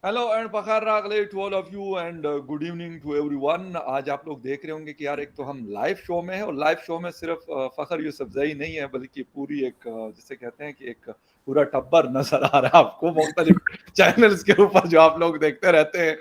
Hello and फखर रागले to all of you and good evening to everyone. आज आप लोग देख रहे होंगे कि यार एक तो हम लाइव शो में है और लाइव शो में सिर्फ फखर यूसुफजई नहीं है बल्कि पूरी एक जिसे कहते हैं कि एक पूरा टब्बर नजर आ रहा है आपको मुख्तलिफ चैनल्स के ऊपर जो आप लोग देखते रहते हैं।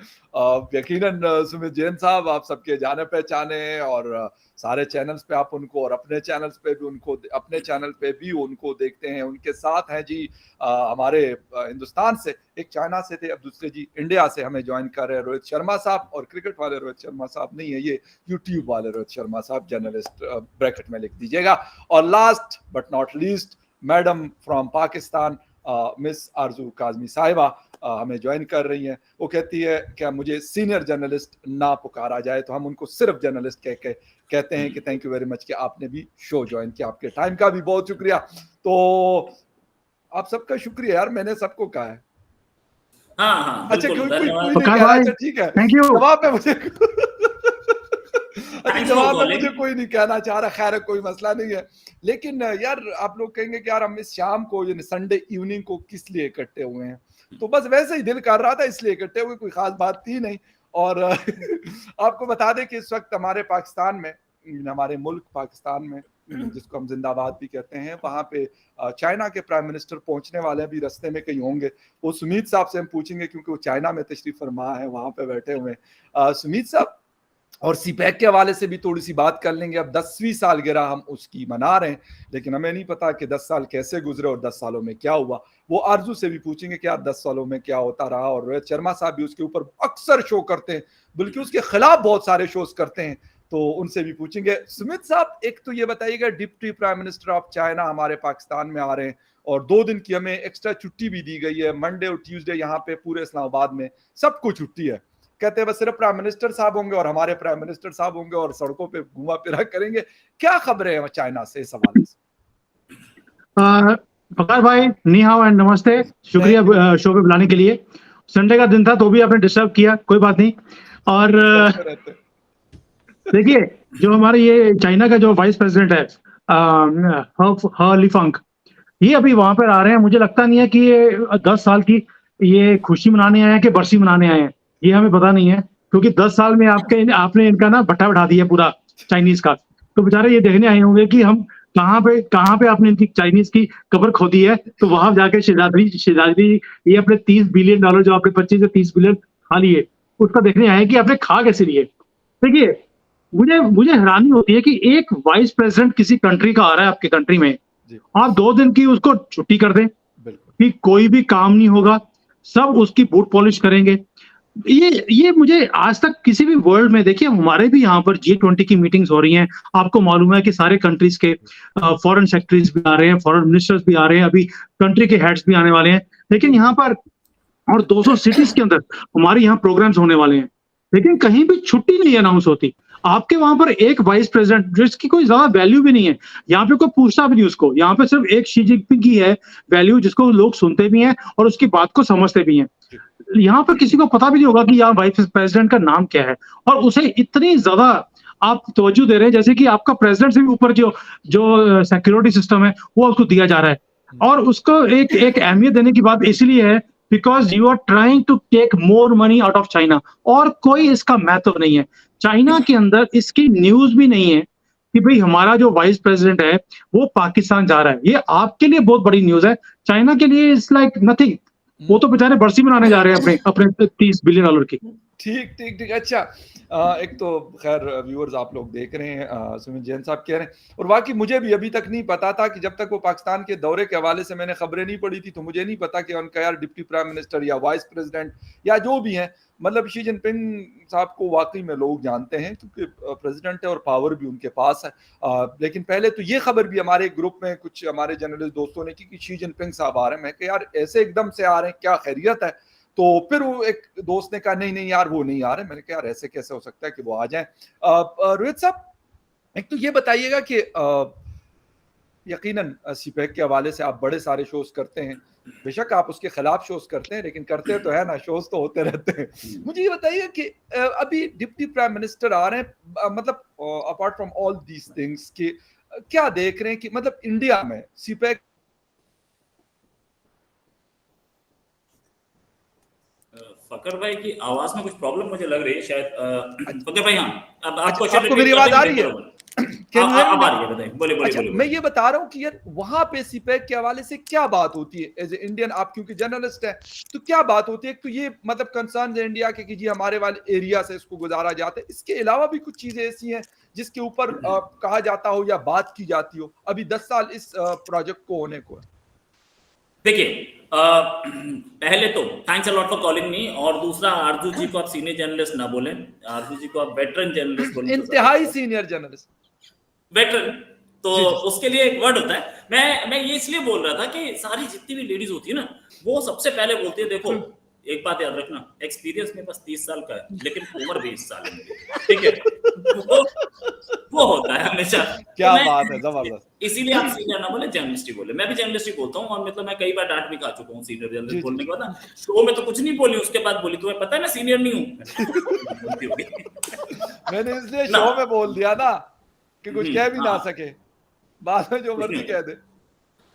यकीनन सुमित जैन साहब आप सबके जाने पहचाने और सारे चैनल्स पे आप उनको और अपने चैनल्स पे भी उनको अपने चैनल पे भी उनको देखते हैं। उनके साथ हैं जी हमारे हिंदुस्तान से एक चाइना से थे, अब दूसरे जी इंडिया से हमें ज्वाइन कर रहे हैं रोहित शर्मा साहब। और क्रिकेट वाले रोहित शर्मा साहब नहीं है, ये यूट्यूब वाले रोहित शर्मा साहब, जर्नलिस्ट ब्रैकेट में लिख दीजिएगा। और last but not least madam from Pakistan miss आरजू काजमी साहिबा हमें ज्वाइन कर रही हैं। वो कहती है क्या मुझे सीनियर जर्नलिस्ट ना पुकारा जाए, तो हम उनको सिर्फ जर्नलिस्ट कह के कहते हैं कि थैंक यू वेरी मच कि आपने भी शो ज्वाइन किया, आपके टाइम का भी बहुत शुक्रिया। तो आप सबका शुक्रिया यार, मैंने सबको कहा है। हाँ हाँ अच्छा बिल्कुल, कोई धन्यवाद। नहीं कह रहा, अच्छा ठीक है, थैंक यू। जवाब में मुझे अच्छा थैंक्स फॉर जवाब में कॉलिंग। मुझे कोई नहीं कहना चाह रहा, खैर कोई मसला नहीं है। लेकिन यार आप लोग कहेंगे कि यार हम इस शाम को यानी संडे इवनिंग को किस लिए इकट्ठे हुए हैं, तो बस वैसे ही दिल कर रहा था इसलिए इकट्ठे हुए, कोई खास बात थी नहीं। और आपको बता दें कि इस वक्त हमारे पाकिस्तान में, हमारे मुल्क पाकिस्तान में जिसको हम जिंदाबाद भी कहते हैं, वहां पे चाइना के प्राइम मिनिस्टर पहुंचने वाले हैं, अभी रास्ते में कहीं होंगे। वो सुमीत साहब से हम पूछेंगे क्योंकि वो चाइना में तशरीफ फरमा है, वहां पे बैठे हुए हैं सुमीत साहब। और सीपैक के हवाले से भी थोड़ी सी बात कर लेंगे। अब 10वीं सालगिरह हम उसकी मना रहे हैं, लेकिन हमें नहीं पता कि 10 साल कैसे गुजरे और 10 सालों में क्या हुआ। वो आरजू से भी पूछेंगे कि यार 10 सालों में क्या होता रहा। और रोहित शर्मा साहब भी उसके ऊपर अक्सर शो करते हैं, बल्कि उसके खिलाफ बहुत सारे शोज करते हैं, तो उनसे भी पूछेंगे। सुमित साहब एक तो ये बताइएगा, deputy prime minister of China हमारे पाकिस्तान में आ रहे हैं और 2 दिन की हमें एक्स्ट्रा छुट्टी भी दी गई है। मंडे और ट्यूसडे यहाँ पे पूरे इस्लामाबाद में सबको छुट्टी है। कहते हैं बस सिर्फ प्राइम मिनिस्टर साहब होंगे और हमारे प्राइम मिनिस्टर साहब होंगे और सड़कों पे घुमा फिरा करेंगे। क्या खबरें हैं चाइना से इस हवाले से? फकार भाई नी हाओ एंड नमस्ते, शुक्रिया शो पे बुलाने के लिए। संडे का दिन था तो भी आपने डिस्टर्ब किया, कोई बात नहीं। और देखिए जो हमारे ये चाइना का जो वाइस प्रेसिडेंट है हे लिफंग, ये अभी वहां पर आ रहे हैं। मुझे लगता नहीं है कि ये 10 साल की ये खुशी मनाने आए हैं कि बरसी मनाने आए हैं, ये हमें पता नहीं है, क्योंकि 10 साल में आपने इनका ना भट्टा बैठा दिया पूरा चाइनीज का। तो बेचारे ये देखने आए होंगे कि हम कहाँ पे आपने इनकी चाइनीज की कब्र खोदी है, तो वहां जाके शहजादी ये अपने $30 बिलियन जो आपने 25 से 30 बिलियन खा लिए, उसका देखने आए कि आपने खा कैसे लिए। देखिए मुझे हैरानी होती है कि एक वाइस प्रेसिडेंट किसी कंट्री का आ रहा है आपके कंट्री में, आप 2 दिन की उसको छुट्टी कर दें कि कोई भी काम नहीं होगा, सब उसकी बूट पॉलिश करेंगे। ये मुझे आज तक किसी भी वर्ल्ड में, देखिए हमारे भी यहाँ पर G20 की मीटिंग्स हो रही हैं, आपको मालूम है कि सारे कंट्रीज के फॉरेन सेक्रेटरीज भी आ रहे हैं, फॉरेन मिनिस्टर्स भी आ रहे हैं, अभी कंट्री के हेड्स भी आने वाले हैं। लेकिन यहाँ पर और 200 सिटीज के अंदर हमारे यहाँ प्रोग्राम्स होने वाले हैं, लेकिन कहीं भी छुट्टी नहीं अनाउंस होती। आपके वहां पर एक वाइस प्रेसिडेंट जिसकी कोई ज्यादा वैल्यू भी नहीं है, यहाँ पे कोई पूछता भी नहीं उसको। यहाँ पे सिर्फ एक शी जिनपिंग की है वैल्यू, जिसको लोग सुनते भी हैं और उसकी बात को समझते भी हैं। यहाँ पर किसी को पता भी नहीं होगा कि यहाँ वाइस प्रेसिडेंट का नाम क्या है, और उसे इतनी ज्यादा आप तवज्जो दे रहे हैं जैसे कि आपका प्रेसिडेंट से भी ऊपर जो जो सिक्योरिटी सिस्टम है वो उसको दिया जा रहा है। और उसको एक अहमियत देने की बात इसलिए है because you are trying to take more money out of China, और कोई इसका महत्व नहीं है। चाइना के अंदर इसकी न्यूज भी नहीं है कि भाई हमारा जो वाइस प्रेसिडेंट है वो पाकिस्तान जा रहा है। ये आपके लिए बहुत बड़ी न्यूज है, चाइना के लिए इट्स लाइक नथिंग। वो तो बेचारे बरसी मनाने जा रहे हैं अपने अपने $30 बिलियन की। ठीक ठीक ठीक। अच्छा एक तो खैर व्यूअर्स आप लोग देख रहे हैं सुमित जैन साहब कह रहे हैं, और वाकई मुझे भी अभी तक नहीं पता था कि जब तक वो पाकिस्तान के दौरे के हवाले से मैंने खबरें नहीं पढ़ी थी, तो मुझे नहीं पता कि उनका यार डिप्टी प्राइम मिनिस्टर या वाइस प्रेसिडेंट या जो भी हैं, मतलब शी जिनपिंग साहब को वाकई में लोग जानते हैं क्योंकि प्रेसिडेंट है और पावर भी उनके पास है। लेकिन पहले तो ये खबर भी हमारे ग्रुप में कुछ हमारे जर्नलिस्ट दोस्तों ने की कि शी जिनपिंग साहब आ रहे हैं। मैं कि यार ऐसे एकदम से आ रहे हैं, क्या खैरियत है? तो फिर वो एक दोस्त ने कहा नहीं नहीं यार वो नहीं आ रहे। मैंने कहा यार ऐसे कैसे हो सकता है कि वो आ जाएं। रोहित साहब एक तो ये बताइएगा कि यकीनन सीपैक के हवाले से आप बड़े सारे शोज करते हैं, बेशक आप उसके खिलाफ शोज करते हैं लेकिन करते तो है ना, शोज तो होते रहते हैं। मुझे ये बताइए कि अभी डिप्टी प्राइम मिनिस्टर आ रहे हैं, मतलब apart from all these things कि क्या देख रहे हैं कि मतलब इंडिया में सीपैक फकर भाई की आवाज में कुछ प्रॉब्लम मुझे लग रही है शायद। फकर भाई, हाँ, अब आपको आपको मेरी आवाज आ रही है? अब आ रही है, बताइए, बोले बोले अच्छा, बोले। मैं ये बता रहा हूँ कि यार वहां पे सीपैक के हवाले से क्या बात होती है एज ए इंडियन, आप क्योंकि जर्नलिस्ट है, तो क्या बात होती है? एक तो ये मतलब कंसर्न है इंडिया के कि जी हमारे वाले एरिया से इसको गुजारा जाता है, इसके अलावा भी कुछ चीजें ऐसी हैं जिसके ऊपर कहा जाता हो या बात की जाती हो? अभी 10 साल इस प्रोजेक्ट को होने को है। देखिए, पहले तो thanks a lot for calling me, और दूसरा, आरजू जी को आप सीनियर जर्नलिस्ट ना बोलें, आरजू जी को आप वेटरन जर्नलिस्ट बोलें। इंतहाई सीनियर जर्नलिस्ट, वेटरन, तो जी, जी। उसके लिए एक वर्ड होता है। मैं ये इसलिए बोल रहा था कि सारी जितनी भी लेडीज होती है ना, वो सबसे पहले बोलती है, देखो एक बात याद रखना, एक्सपीरियंस मेरे पास 30 साल का है, लेकिन उम्र 20 साल है मेरी, ठीक है? वो होता है हमेशा। क्या तो बात है, जबरदस्त। इसीलिए आप सीनियर ना बोले, जर्नलिस्ट ही बोले। मैं भी जर्नलिस्ट ही बोलता हूँ, और मतलब मैं कई बार डांट भी खा चुका हूँ सीनियर जी, जर्नलिस्ट जी। बोलने के बाद। शो में तो कुछ नहीं बोली, उसके बाद बोली तुम्हें पता है मैं सीनियर नहीं हूँ। मैंने इसलिए ना। शो में बोल दिया ना कि कुछ कह भी ना हाँ। सके, बाद में जो कुछ मर्जी नहीं कह दे।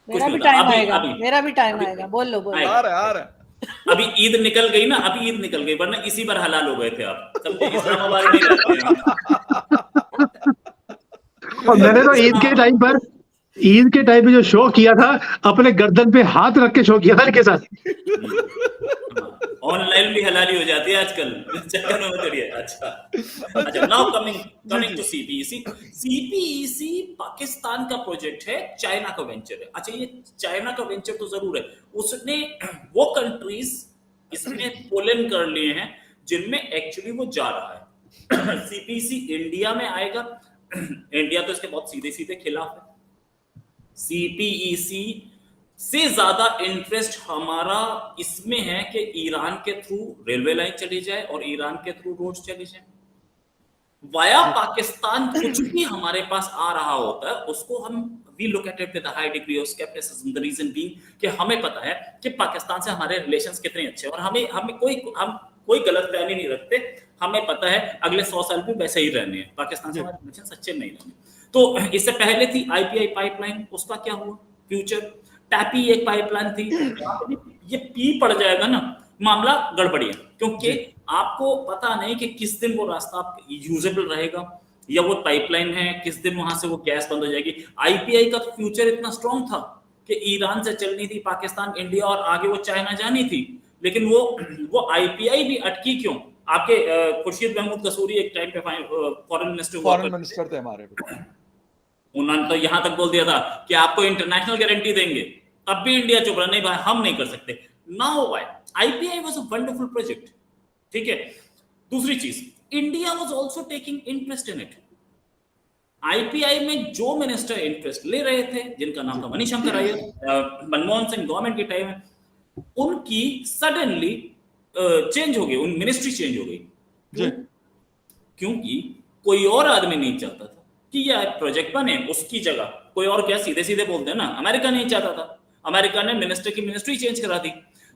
कुछ मेरा नहीं भी होता। टाइम अभी आएगा, अभी मेरा भी टाइम अभी आएगा, बोल लो बोल लो। आएगा। आ रहा है, आ रहा है। अभी ईद निकल गई ना, अभी ईद निकल गई, वरना इसी बार हलाल हो गए थे आप, समझे? इस्लामाबाद नहीं रहते हैं। और मैंने तो ईद के टाइम पे जो शो किया था, अपने गर्दन पे हाथ रख के शो किया था इनके साथ। ऑनलाइन भी हलाली हो जाती है आजकल, चक्कर में मत पड़िए। अच्छा, now coming to CPEC. CPEC Pakistan का प्रोजेक्ट है, चाइना का वेंचर है। अच्छा, ये चाइना का वेंचर तो जरूर है, उसने वो कंट्रीज इसमें पुल इन कर लिए हैं जिनमें एक्चुअली वो जा रहा है। सीपीईसी इंडिया में आएगा, इंडिया तो इसके बहुत सीधे सीधे खिलाफ है। सीपीईसी से ज्यादा इंटरेस्ट हमारा इसमें है कि ईरान के थ्रू रेलवे लाइन चली जाए और ईरान के थ्रू रोड्स चली जाए। वाया पाकिस्तान कुछ भी हमारे पास आ रहा होता है, उसको हम we look at it with high degree of scepticism. The reason being कि हमें पता है कि पाकिस्तान से हमारे रिलेशंस कितने अच्छे हैं, और हम कोई गलतफहमी नहीं रखते। हमें पता है अगले 100 साल भी वैसे ही रहने हैं, पाकिस्तान से हमारे रिलेशंस अच्छे नहीं रहने। तो इससे पहले थी आईपीआई पाइपलाइन, उसका क्या हुआ? फ्यूचर टैपी एक पाइपलाइन थी, ये पी पड़ जाएगा ना, मामला गड़बड़ी है, क्योंकि आपको पता नहीं कि किस दिन वो रास्ता यूजेबल रहेगा, या वो पाइपलाइन है किस दिन वहां से वो गैस बंद हो जाएगी। आईपीआई का फ्यूचर इतना स्ट्रॉन्ग था कि ईरान से चलनी थी पाकिस्तान, इंडिया, और आगे वो चाइना जानी थी, लेकिन वो आईपीआई भी अटकी क्यों? आपके खुर्शीद महमूद कसूरी एक टाइम पे फॉरेन मिनिस्टर थे हमारे। उन्होंने तो यहां तक बोल दिया था कि आपको इंटरनेशनल गारंटी देंगे, तब भी इंडिया चुप रहा, नहीं भाई हम नहीं कर सकते। Now why IPI was a wonderful project, ठीक है? दूसरी चीज, India was also taking interest in it. IPI में जो मिनिस्टर इंटरेस्ट ले रहे थे, जिनका नाम था मणिशंकर अय्यर, मनमोहन सिंह गवर्नमेंट के टाइम में, उनकी सडनली चेंज हो गई, उन मिनिस्ट्री चेंज हो गई। क्योंकि कोई और आदमी नहीं चाहता था कि यह प्रोजेक्ट बने, उसकी जगह कोई और, क्या सीधे सीधे बोलते हैं ना, अमेरिका नहीं चाहता था, अमेरिका ने मिनिस्टर की मिनिस्ट्री चेंज करा दी।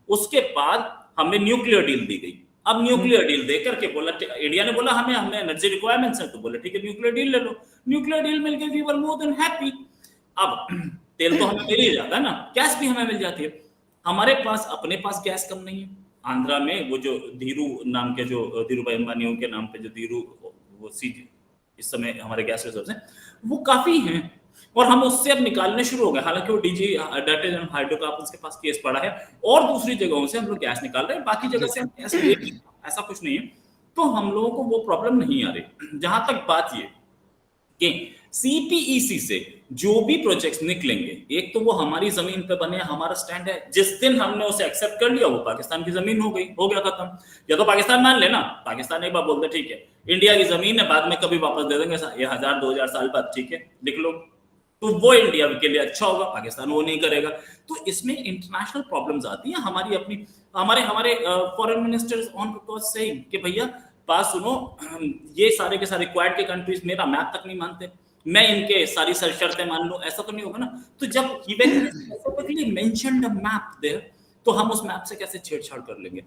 उसके बाद हमें न्यूक्लियर डील दी गई। अब न्यूक्लियर डील दे करके बोला, इंडिया ने बोला हमें एनर्जी रिक्वायरमेंट्स है, तो बोले ठीक है न्यूक्लियर डील ले लो। न्यूक्लियर डील मिल गई, we were more than happy. अब तेल तो हमें मिल ही जाता है ना, गैस भी हमें मिल जाती है। हमारे पास अपने पास गैस कम नहीं है। आंध्रा में वो जो धीरू नाम के, जो धीरू भाई अंबानी के नाम पे जो धीरू वो इस समय हमारे गैस रिजर्व्स हैं, वो काफी हैं, और हम उससे अब निकालने शुरू हो गए। हालांकि वो डीजी डाटेज एंड हाइड्रोकार्बन्स के पास केस पड़ा है, और दूसरी जगहों से हम लोग गैस निकाल रहे हैं, बाकी जगह से हम गैस ले रहे हैं, ऐसा कुछ नहीं है। तो हम लोगों को वो प्रॉब्लम नहीं आ रही। जहां तक बात ये कि सीपीईसी से जो भी प्रोजेक्ट्स निकलेंगे, एक तो वो हमारी जमीन पे बने, हमारा स्टैंड है। जिस दिन हमने उसे एक्सेप्ट कर लिया, वो पाकिस्तान की जमीन हो गया खत्म। या तो पाकिस्तान मान लेना, पाकिस्तान एक बार बोलते ठीक है इंडिया की जमीन है, बाद में कभी वापस दे देंगे, ये 1000-2000 साल बाद, ठीक है लिख लो, तो वो इंडिया के लिए अच्छा होगा, पाकिस्तान वो नहीं करेगा। तो इसमें इंटरनेशनल प्रॉब्लम्स आती हैं हमारी अपनी। हमारे foreign ministers on record saying कि भैया बात सुनो, ये सारे के सारे क्वाड के कंट्रीज मेरा मैप तक नहीं मानते, मैं इनके सारी शर्तें मान लूं, ऐसा तो नहीं होगा ना। तो जब specifically mentioned a map there, तो हम उस मैप से कैसे छेड़छाड़ कर लेंगे?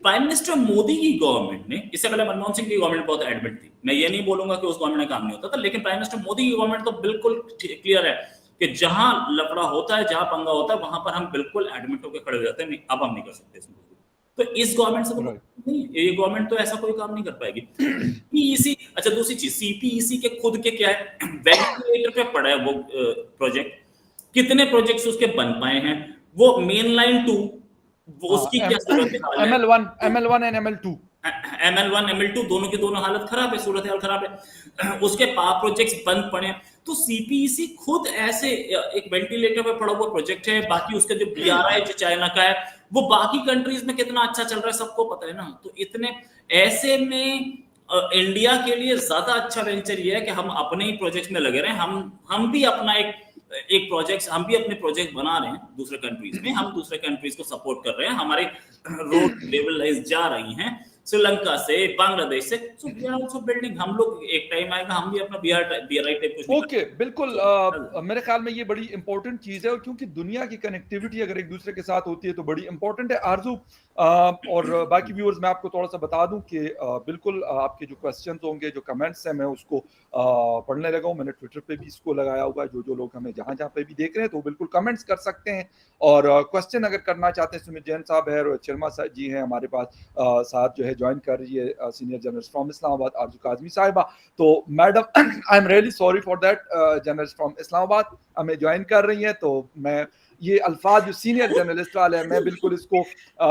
प्राइम मिनिस्टर मोदी की गवर्नमेंट ने, इससे पहले मनमोहन सिंह की गवर्नमेंट बहुत एडमिट थी, मैं ये नहीं बोलूंगा कि उस गवर्नमेंट में काम नहीं होता था, लेकिन प्राइम मिनिस्टर मोदी की गवर्नमेंट तो बिल्कुल क्लियर है कि जहां लफड़ा होता है, जहां पंगा होता है, वहां पर हम बिल्कुल एडमिट होकर खड़े हो जाते हैं, नहीं अब हम नहीं कर सकते इसमें। तो इस गवर्नमेंट से तो नहीं, ये गवर्नमेंट तो ऐसा कोई काम नहीं कर पाएगी। सीपीईसी, अच्छा दूसरी चीज, सीपीईसी के खुद के क्या है, वेंटिलेटर पे पड़ा है वो प्रोजेक्ट, कितने प्रोजेक्ट्स उसके बन पाए हैं, वो मेन लाइन 2 वो उसकी क्या सूरत हाल है, ML1 and ML2 ML1 ML2 दोनों की दोनों हालत खराब है, सूरत हाल खराब है, उसके पावर प्रोजेक्ट्स बंद पड़े हैं। तो सीपीईसी खुद ऐसे एक वेंटिलेटर पे पड़ा हुआ प्रोजेक्ट है, बाकी उसका जो BRI जो चाइना का है वो बाकी कंट्रीज में कितना अच्छा चल रहा है सबको पता है ना। तो इतने ऐसे में इंडिया के लिए ज्यादा अच्छा वेंचर ये है कि हम अपने ही प्रोजेक्ट में लगे रहे, हम भी अपना एक प्रोजेक्ट, हम भी अपने प्रोजेक्ट बना रहे हैं दूसरे कंट्रीज में, हम दूसरे कंट्रीज को सपोर्ट कर रहे हैं, हमारे रोड लेवल लाइज जा रही हैं श्रीलंका से, बांग्लादेश से, so we are also building. हम लोग एक टाइम आएगा हम भी अपना BRI टाइप कुछ ओके बिल्कुल मेरे ख्याल में ये बड़ी इंपॉर्टेंट चीज है, और क्योंकि दुनिया की कनेक्टिविटी अगर एक दूसरे के साथ होती है तो बड़ी इंपॉर्टेंट है। आरजू और बाकी व्यूअर्स मैं आपको थोड़ा सा बता दूं कि बिल्कुल आपके जो क्वेश्चंस होंगे, जो कमेंट्स हैं, मैं उसको पढ़ने लगा हूं। मैंने ट्विटर पे भी इसको लगाया हुआ है, जो लोग हमें जहां जहां पे भी देख रहे हैं तो बिल्कुल कमेंट्स कर सकते हैं, और क्वेश्चन अगर करना चाहते हैं। सुमित जैन साहब है, रोहित शर्मा जी हैं हमारे पास साथ जो है ज्वाइन कर रही है सीनियर जर्नलिस्ट फ्रॉम इस्लामाबाद आरजू काजमी साहिबा। तो madam I am really sorry for that, journalist from Islamabad हमें ज्वाइन कर रही हैं, तो मैं ये अल्फाज जो सीनियर जर्नलिस्ट वाले हैं मैं बिल्कुल इसको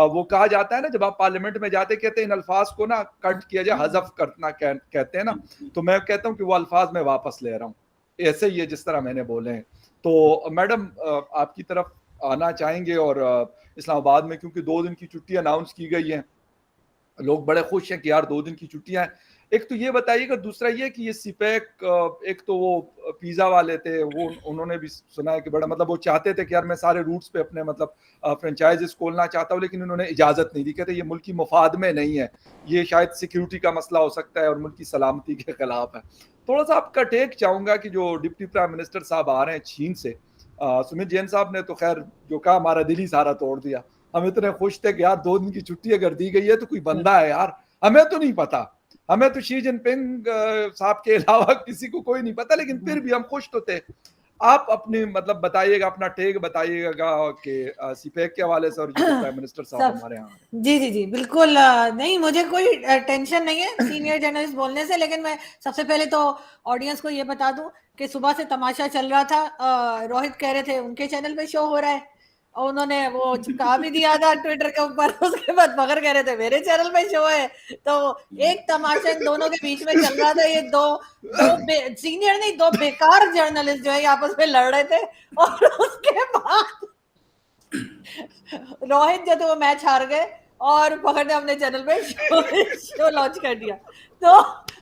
वो कहा जाता है ना जब आप पार्लियामेंट में जाते कहते हैं इन अल्फाज को ना कट किया जाए, हजफ करना कहते हैं ना, तो मैं कहता हूँ कि वो अल्फाज मैं वापस ले रहा हूँ, ऐसे ही है जिस तरह मैंने बोले हैं। तो मैडम आपकी तरफ आना चाहेंगे, और इस्लामाबाद में क्योंकि 2 दिन की छुट्टी अनाउंस की गई है, लोग बड़े खुश हैं कि यार 2 दिन की छुट्टियां हैं। एक तो ये बताइएगा, दूसरा ये कि ये सीपैक एक तो वो पिज्जा वाले थे, वो उन्होंने भी सुना है कि बड़ा मतलब वो चाहते थे कि यार मैं सारे रूट्स पे अपने मतलब फ्रेंचाइजेस खोलना चाहता हूँ, लेकिन उन्होंने इजाजत नहीं दी, कहते ये मुल्की मफाद में नहीं है, ये शायद सिक्योरिटी का मसला हो सकता है और मुल्क की सलामती के खिलाफ है। थोड़ा सा आपका टेक चाहूंगा कि जो डिप्टी प्राइम मिनिस्टर साहब आ रहे हैं चीन से, सुमित जैन साहब ने तो खैर जो कहा हमारा दिल ही सारा तोड़ दिया। हम इतने खुश थे कि यार 2 दिन की छुट्टी अगर दी गई है तो कोई बंदा है यार, हमें तो नहीं पता, हमें तो शी जिनपिंग साहब के अलावा किसी को कोई नहीं पता, लेकिन फिर भी हम खुश तो थे। आप अपनी मतलब बताइएगा, अपना टेक बताइएगा कि सीपैक के हवाले से और जो प्राइम मिनिस्टर साहब हमारे यहाँ। जी बिल्कुल, नहीं मुझे कोई टेंशन नहीं है सीनियर जर्नलिस्ट बोलने से, लेकिन मैं सबसे पहले तो ऑडियंस को ये बता दूं कि सुबह से तमाशा चल रहा था, रोहित कह रहे थे उनके चैनल पे शो हो रहा है, और उन्होंने वो चिपका भी दिया था ट्विटर के ऊपर, उसके बाद मगर कह रहे थे मेरे चैनल पे शो है, तो एक तमाशा इन दोनों के बीच में चल रहा था। ये दो सीनियर नहीं, 2 बेकार जर्नलिस्ट जो है आपस में लड़ रहे थे, और उसके बाद रोहित जो थे वो मैच हार गए और पकड़ ने अपने चैनल पे शो लॉन्च कर दिया। तो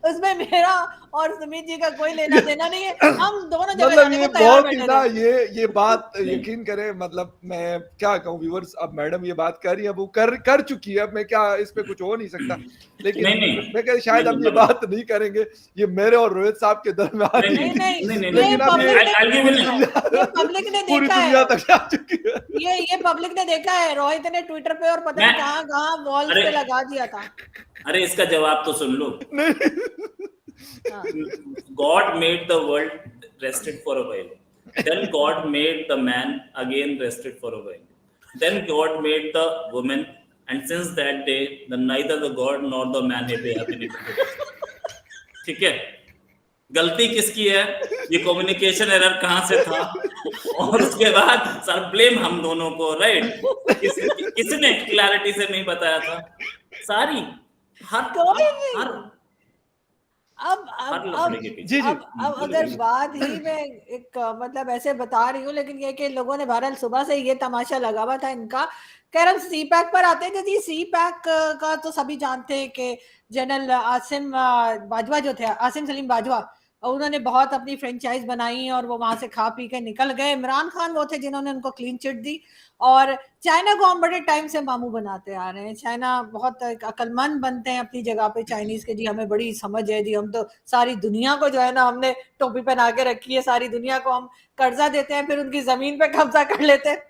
उसमें मेरा और सुमित जी का कोई लेना देना नहीं है, हम दोनों जगह मतलब जाने ये को तैयार बहुत ही बैठे ना थे। ये बात यकीन करें, मतलब मैं क्या कहूँ व्यूअर्स, अब मैडम ये बात कर रही है, वो कर चुकी है, अब मैं क्या इस पे कुछ हो नहीं सकता, लेकिन नहीं, मैं कह शायद हम ये बात नहीं करेंगे, ये मेरे और रोहित साहब के दरमियान नहीं, लेकिन अब ये पब्लिक ने पूरी देखा दुनिया है, तक आ चुकी है। ये पब्लिक ने देखा है, रोहित ने ट्विटर पे और पता नहीं कहाँ वॉल्स पे लगा दिया था। अरे इसका जवाब तो सुन लो। God made the world rested for a while. Then God made the man again rested for a while. Then God made the woman, and since that day, neither the God nor the man have been able to rest. ठीक है? गलती किसकी है? ये communication error कहाँ से था? और उसके बाद सर ब्लेम हम दोनों को, राइट? किसने क्लैरिटी से नहीं बताया था? सारी हर अब अगर बात ही मैं एक मतलब ऐसे बता रही हूँ, लेकिन ये कि लोगों ने बहरहाल सुबह से ये तमाशा लगा हुआ था इनका। खैर हम सी पैक पर आते हैं जी। सी पैक का तो सभी जानते हैं कि जनरल आसिम बाजवा जो थे, आसिम सलीम बाजवा, उन्होंने बहुत अपनी फ्रेंचाइज बनाई और वो वहां से खा पी के निकल गए। इमरान खान वो थे जिन्होंने उनको क्लीन चिट दी, और चाइना को हम बड़े टाइम से मामू बनाते आ रहे हैं। चाइना बहुत अक्लमंद बनते हैं अपनी जगह पे चाइनीज के, जी हमें बड़ी समझ है जी, हम तो सारी दुनिया को जो है ना हमने टोपी पहना के रखी है, सारी दुनिया को हम कर्जा देते हैं, फिर उनकी जमीन पे कब्जा कर लेते हैं।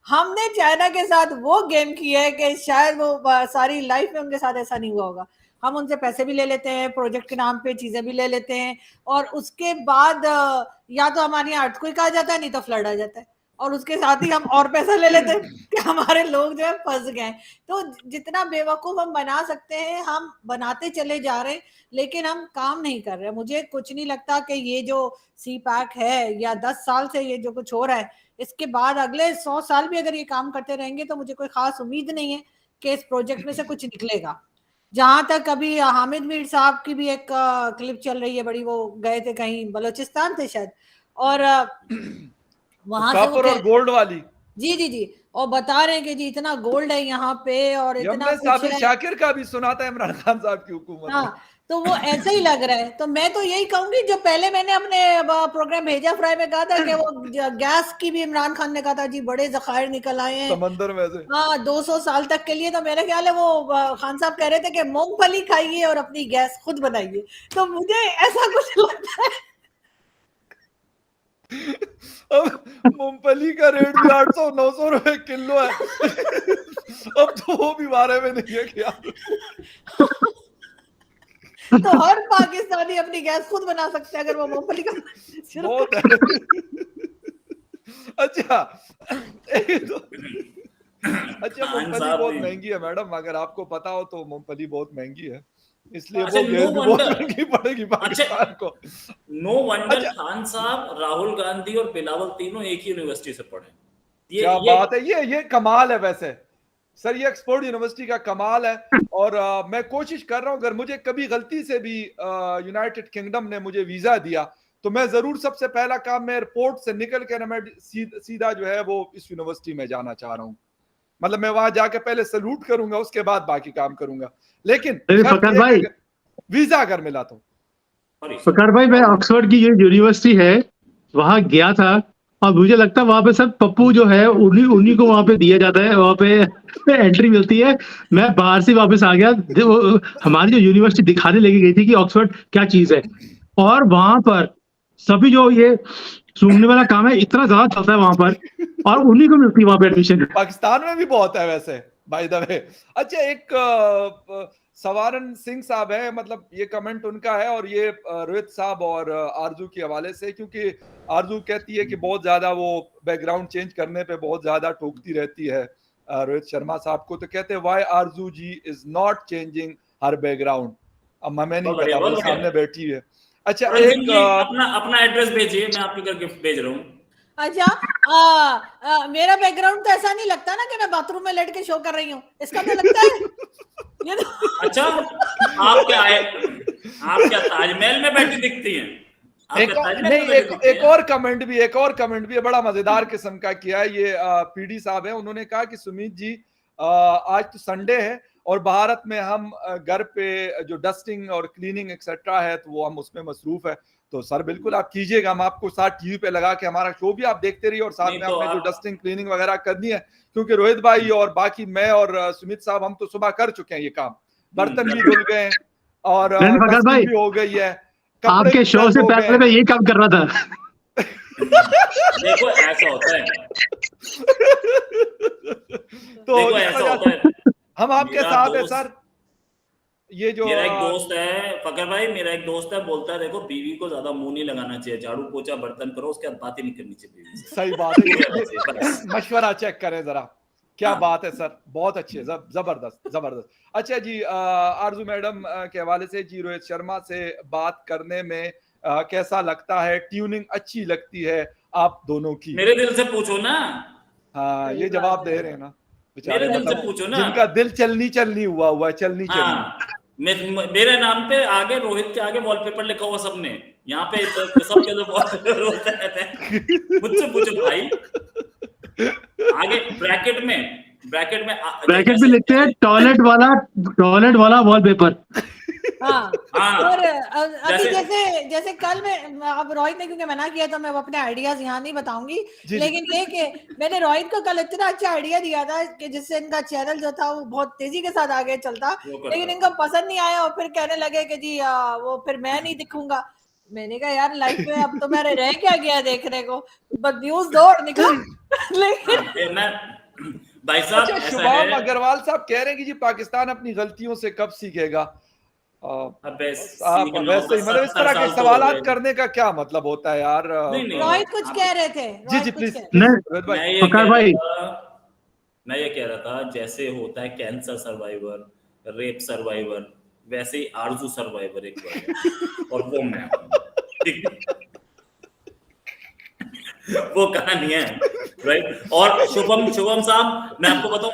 हमने चाइना के साथ वो गेम किया है कि शायद वो सारी लाइफ में उनके साथ ऐसा नहीं हुआ होगा। हम उनसे पैसे भी ले लेते हैं, प्रोजेक्ट के नाम पे चीजें भी ले लेते हैं, और उसके बाद या तो हमारे यहाँ अर्थक्वेक आ जाता है, नहीं तो फ्लड आ जाता है। और उसके साथ ही हम और पैसा ले लेते कि हमारे लोग जो है फंस गए। तो जितना बेवकूफ हम बना सकते हैं हम बनाते चले जा रहे हैं, लेकिन हम काम नहीं कर रहे। मुझे कुछ नहीं लगता कि ये जो सी पैक है या 10 साल से ये जो कुछ हो रहा है, इसके बाद अगले 100 साल भी अगर ये काम करते रहेंगे तो मुझे कोई खास उम्मीद नहीं है कि इस प्रोजेक्ट में से कुछ निकलेगा। जहां तक अभी हामिद मीर साहब की भी एक क्लिप चल रही है बड़ी, वो गए थे कहीं बलोचिस्तान थे शायद, और वहां से कॉपर और गोल्ड वाली, जी जी जी, और बता रहे हैं कि जी इतना गोल्ड है यहाँ पे और इतना कुछ साबिर है। शाकिर का भी सुना था इमरान खान साहब की हुकूमत। हाँ, तो वो ऐसा ही लग रहा है। तो मैं तो यही कहूंगी, जो पहले मैंने अपने प्रोग्राम भेजा फ्राई में कहा था कि वो गैस की भी इमरान खान ने कहा था जी बड़े जखायर निकल आए हैं समंदर में से, हाँ 200 साल तक के लिए। तो मेरे ख्याल है वो खान साहब कह रहे थे कि मूंगफली खाइए और अपनी गैस खुद बनाइए। तो मुझे ऐसा कुछ लगता है। अब मूंगफली का रेट भी 800-900 रुपए किलो है। अब तो वो भी बारे में नहीं है क्या। तो हर पाकिस्तानी अपनी गैस खुद बना सकते हैं अगर वो मूंगफली का बहुत है। अच्छा मूंगफली बहुत महंगी है मैडम, अगर आपको पता हो तो मूंगफली बहुत महंगी है, इसलिए वो गैस भी बहुत महंगी पड़ेगी पाकिस्तान को। नो वंडर खान साहब, राहुल गांधी और बिलावल तीनों एक ही यूनिवर्सिटी से पढ़े। क्या बात है, ये कमाल है वैसे सर, ये ऑक्सफोर्ड यूनिवर्सिटी का कमाल है। और मैं कोशिश कर रहा हूं, अगर मुझे कभी गलती से भी यूनाइटेड किंगडम ने मुझे वीजा दिया तो मैं जरूर सबसे पहला काम, मैं एयरपोर्ट से निकल के ना मैं सीधा जो है वो इस यूनिवर्सिटी में जाना चाह रहा हूँ। मतलब मैं वहां जाके पहले सैल्यूट करूंगा, उसके बाद बाकी काम करूंगा। लेकिन फकर भाई, वीजा अगर मिला तो। फकर भाई, मैं ऑक्सफोर्ड की जो यूनिवर्सिटी है वहां गया था और मुझे लगता है वहां पे सब पप्पू जो है उन्हीं को वहां पे दिया जाता है, वहां पे एंट्री मिलती है। मैं बाहर से वापस आ गया, हमारी जो यूनिवर्सिटी दिखाने लेके गई थी कि ऑक्सफोर्ड क्या चीज है, और वहां पर सभी जो ये सूंघने वाला काम है इतना ज्यादा चलता है वहां पर, और उन्हीं को मिलती है वहां पे एडमिशन। पाकिस्तान में भी बहुत है वैसे बाय द वे। अच्छा, एक सवारन सिंह साहब है, मतलब ये कमेंट उनका है, और ये रोहित साहब और आरजू के हवाले से, क्योंकि आरजू कहती है कि बहुत ज्यादा वो बैकग्राउंड चेंज करने पे बहुत ज्यादा टोकती रहती है रोहित शर्मा साहब को। तो कहते हैं why Arzoo ji is not changing her background. अब हमें नहीं पता, वो सामने बैठी है। अच्छा, एक अपना एड्रेस भेजिए, मैं आपके घर गिफ्ट भेज रहा हूँ। अच्छा, मेरा बैकग्राउंड तो ऐसा नहीं लगता ना कि मैं बाथरूम में लेट के शो कर रही हूँ, इसका तो लगता है ये तो अच्छा, आप क्या ताजमहल में बैठी दिखती हैं? एक और कमेंट भी है, बड़ा मजेदार किस्म का किया है। ये पीडी साहब है, उन्होंने कहा कि सुमित जी आज तो संडे है और भारत में हम घर पे जो डस्टिंग और क्लीनिंग एक्सेट्रा है तो वो हम उसमें मसरूफ है। तो सर बिल्कुल आप कीजिएगा, हम आपको साथ टीवी पे लगा के हमारा शो भी आप देखते रहिए और साथ में आपने जो डस्टिंग क्लीनिंग वगैरह करनी है, क्योंकि रोहित भाई और बाकी मैं और सुमित साहब हम तो सुबह कर चुके हैं ये काम, बर्तन भी धुल गए और भाई भी हो गई है। आपके शो से पहले मैं ये काम कर रहा था। देखो ऐसा होता है, तो देखो ऐसा होता है, हम आपके साथ है सर। ये जो मेरा एक दोस्त है फकर भाई, मेरा एक दोस्त है, बोलता है देखो बीवी को ज्यादा मुंह नहीं लगाना चाहिए, झाड़ू पोछा बर्तन करो, उसके बाद बात ही नहीं करनी चाहिए बीवी से। सही बात है, मशवरा चेक करें जरा। क्या बात है सर, बहुत अच्छे, जबरदस्त। अच्छा जी, आरजू मैडम के हवाले से जी, रोहित शर्मा से बात करने में कैसा लगता है? ट्यूनिंग अच्छी लगती है आप दोनों की? मेरे दिल से पूछो ना। हाँ, ये जवाब दे रहे हैं ना मेरे दिल से पूछो ना, जिनका दिल चलनी हुआ है, चलनी। मेरे नाम पे आगे रोहित के आगे वॉलपेपर लिखा हुआ सबने, यहाँ पे सबके जो वॉलपेपर होते रहते हैं, मुझसे पूछो भाई। आगे ब्रैकेट में लिखते हैं टॉयलेट वाला वॉलपेपर। हाँ, और अभी जैसे कल में, अब रोहित ने क्योंकि मना किया तो मैं अपने आइडियाज यहाँ नहीं बताऊंगी, लेकिन ये कि मैंने रोहित को कल इतना अच्छा आइडिया दिया था कि जिससे इनका चैनल जो था वो बहुत तेजी के साथ आगे चलता, लेकिन इनको पसंद नहीं आया और फिर कहने लगे कि जी वो फिर मैं नहीं दिखूंगा। मैंने कहा यार लाइफ में अब तो मेरे रह क्या गया देखने को, बस न्यूज दौड़ निकल। लेकिन भाई साहब, शुभम अग्रवाल साहब कह रहे हैं कि जी पाकिस्तान अपनी गलतियों से कब सीखेगा? आप वैसे वैसे ही मतलब इस तरह के सवालात करने का क्या मतलब होता है यार? नहीं, रोहित कुछ कह रहे थे, जी रोहित प्लीज कुछ कह प्लीज नहीं, रोहित भाई। मैं ये कह रहा था जैसे होता है कैंसर सर्वाइवर, रेप सर्वाइवर, वैसे ही आरजू सर्वाइवर एक वर्ड है और वो मैं हूं, ठीक है? वो कहानी है, राइट? और शुभम साहब, मैं आपको बताऊं,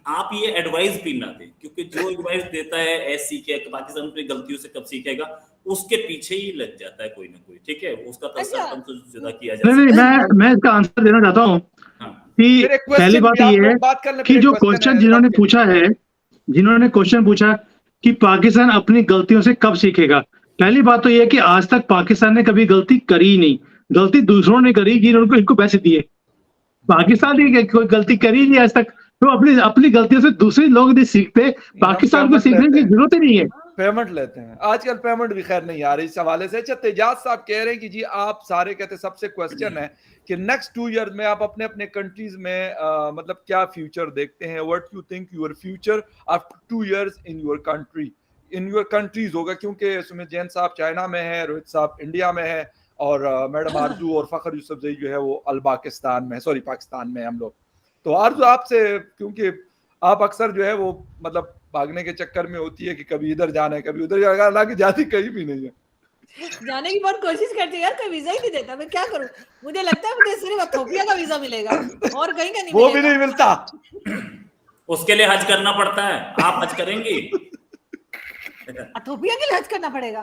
आप ये एडवाइस भी ना दें, क्योंकि जो एडवाइस देता है ऐसे सीखेगा, पाकिस्तान अपनी गलतियों से कब सीखेगा, उसके पीछे ही लग जाता है कोई ना कोई, ठीक है? उसका तसल्लम तो जुदा किया जा नहीं, सकता है। मैं इसका आंसर देना चाहता हूँ हाँ, कि मेरे पहली क्वेश्चन बात भी आप ये है लोग बात कर लें, कि मेरे जो क्वेश्चन क्वेश्चन है जिन्होंने सबके। पूछा है, जिन्होंने क्वेश्चन पूछा कि पाकिस्तान अपनी गलतियों से कब सीखेगा, पहली बात तो ये है कि आज तक पाकिस्तान ने कभी गलती करी ही नहीं, गलती दूसरों ने करी जिन्होंने इनको पैसे दिए। पाकिस्तान ने कोई गलती करी ही नहीं आज तक, तो अपनी अपनी गलतियों से दूसरे लोग नहीं सीखते, पाकिस्तान को सीखने की जरूरत ही नहीं है। पेमेंट लेते हैं आजकल, पेमेंट भी खैर नहीं आ रही इस हवाले से। अच्छा, तेजाज साहब कह रहे हैं कि जी आप सारे कहते, सबसे क्वेश्चन है कि नेक्स्ट 2 ईयर में आप अपने अपने कंट्रीज में मतलब क्या फ्यूचर देखते हैं, what you think your future after 2 years in your country, in your countries होगा, क्योंकि सुमित जैन साहब चाइना में है, रोहित साहब इंडिया में है, और मैडम आरजू और फखर यूसुफजई जो है वो पाकिस्तान में, सॉरी पाकिस्तान में हम लोग। तो आरजू आपसे, क्योंकि आप अक्सर जो है वो मतलब भागने के चक्कर में होती है कि कभी इधर जाना है कभी उधर जाना, हालांकि जाती कहीं भी नहीं है। जाने की बहुत कोशिश करती है यार, कोई वीजा ही नहीं देता, मैं क्या करूं? मुझे लगता है मुझे सिर्फ इथियोपिया का वीजा मिलेगा और कहीं का नहीं वो मिलेगा। भी नहीं मिलता। उसके लिए हज करना पड़ता है। आप हज करेंगी? इथियोपिया के लिए हज करना पड़ेगा?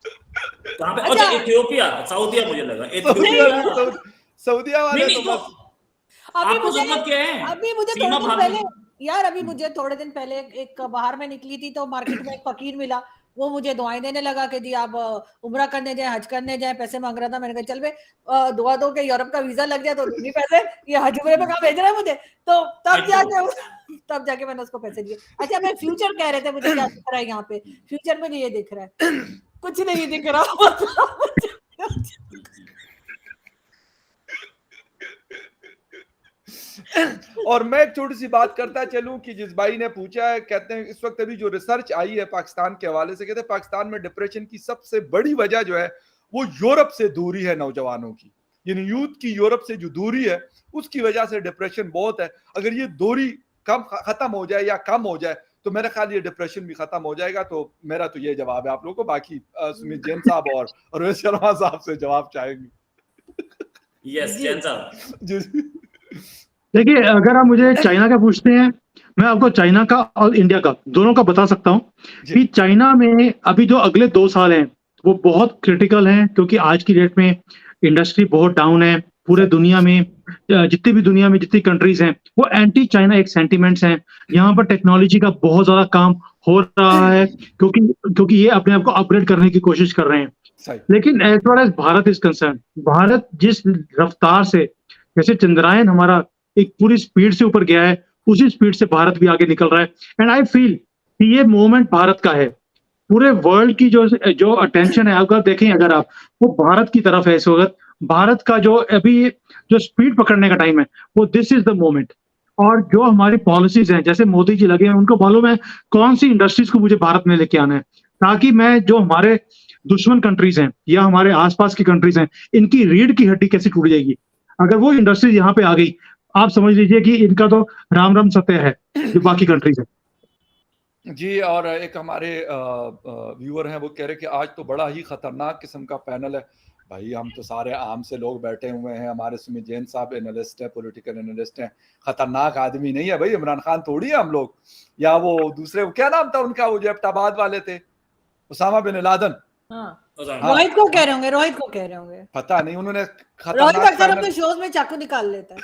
कहाँ पे? अच्छा, इथियोपिया, सऊदिया, मुझे लगा सऊदिया वाले नहीं, तो बस अभी आपको मुझे जरूरत क्या है? अभी मुझे सीमा थोड़े दिन भाभी। पहले यार, अभी मुझे थोड़े दिन पहले एक बाहर में निकली थी तो मार्केट में एक फकीर मिला, वो मुझे दुआएं देने लगा कि जी आप उम्रा करने जाए, हज करने जाए, पैसे मांग रहा था। मैंने कहा चल बे, दुआ दो के यूरोप का वीजा लग जाए तो दूंगी पैसे, ये हज उम्रे पे कहाँ भेज रहा है मुझे? तो तब जाके मैंने उसको पैसे दिए। अच्छा, मैं फ्यूचर कह रहे थे, मुझे क्या दिख रहा है यहाँ पे? फ्यूचर में ये दिख रहा है, कुछ नहीं दिख रहा। और मैं एक छोटी सी बात करता चलूं कि जिस भाई ने पूछा है, कहते हैं इस वक्त अभी जो रिसर्च आई है पाकिस्तान के हवाले से, कहते हैं पाकिस्तान में डिप्रेशन की सबसे बड़ी वजह जो है वो यूरोप से दूरी है नौजवानों की, यानी यूथ की यूरोप से जो दूरी है उसकी वजह से डिप्रेशन बहुत है। अगर ये दूरी खत्म हो जाए या कम हो जाए तो मेरा ख्याल ये डिप्रेशन भी खत्म हो जाएगा। तो मेरा तो ये जवाब है आप लोगों को, बाकी सुमित जैन साहब और रोहित शर्मा साहब से जवाब चाहेंगे। यस, जैन साहब। देखिए, अगर आप मुझे चाइना का पूछते हैं, मैं आपको चाइना का और इंडिया का दोनों का बता सकता हूं कि चाइना में अभी जो अगले 2 साल हैं वो बहुत क्रिटिकल हैं, क्योंकि आज की डेट में इंडस्ट्री बहुत डाउन है पूरे दुनिया में। जितनी कंट्रीज हैं वो एंटी चाइना एक सेंटिमेंट्स हैं। यहाँ पर टेक्नोलॉजी का बहुत ज्यादा काम हो रहा है क्योंकि ये अपने आप को अपग्रेड करने की कोशिश कर रहे हैं। लेकिन as far as Bharat is concern, Bharat जिस रफ्तार से, जैसे चंद्रयान हमारा एक पूरी स्पीड से ऊपर गया है, उसी स्पीड से भारत भी आगे निकल रहा है। एंड आई फील कि ये मोमेंट भारत का है। पूरे वर्ल्ड की जो अटेंशन है, अगर देखें अगर आप, वो भारत की तरफ है इस वक्त। भारत का जो अभी जो स्पीड पकड़ने का टाइम है वो दिस इज द मोमेंट। और जो हमारी पॉलिसीज हैं, जैसे मोदी जी लगे हैं, उनको मालूम है कौन सी इंडस्ट्रीज को मुझे भारत में लेके आना है, ताकि मैं जो हमारे दुश्मन कंट्रीज हैं या हमारे आसपास की कंट्रीज हैं, इनकी रीढ़ की हड्डी कैसे टूट जाएगी अगर वो इंडस्ट्रीज यहाँ पे आ गई। आप समझ लीजिए कि इनका तो राम राम सत्य है जो बाकी कंट्रीज है। जी, और एक हमारे व्यूअर हैं, वो कह रहे कि आज तो बड़ा ही खतरनाक किस्म का पैनल है। भाई हम तो सारे आम से लोग बैठे हुए हैं, हमारे सुमित जैन साहब एनालिस्ट है, पॉलिटिकल एनालिस्ट हैं, खतरनाक आदमी नहीं है भाई। इमरान खान थोड़ी है हम लोग, या वो दूसरे, क्या नाम था उनका, वो जो एबटाबाद वाले थे, उसामा बिन लादेन। रोहित को कह रहे होंगे, पता नहीं, उन्होंने रोहित अक्सर अपने शोज में चाकू निकाल लेता है।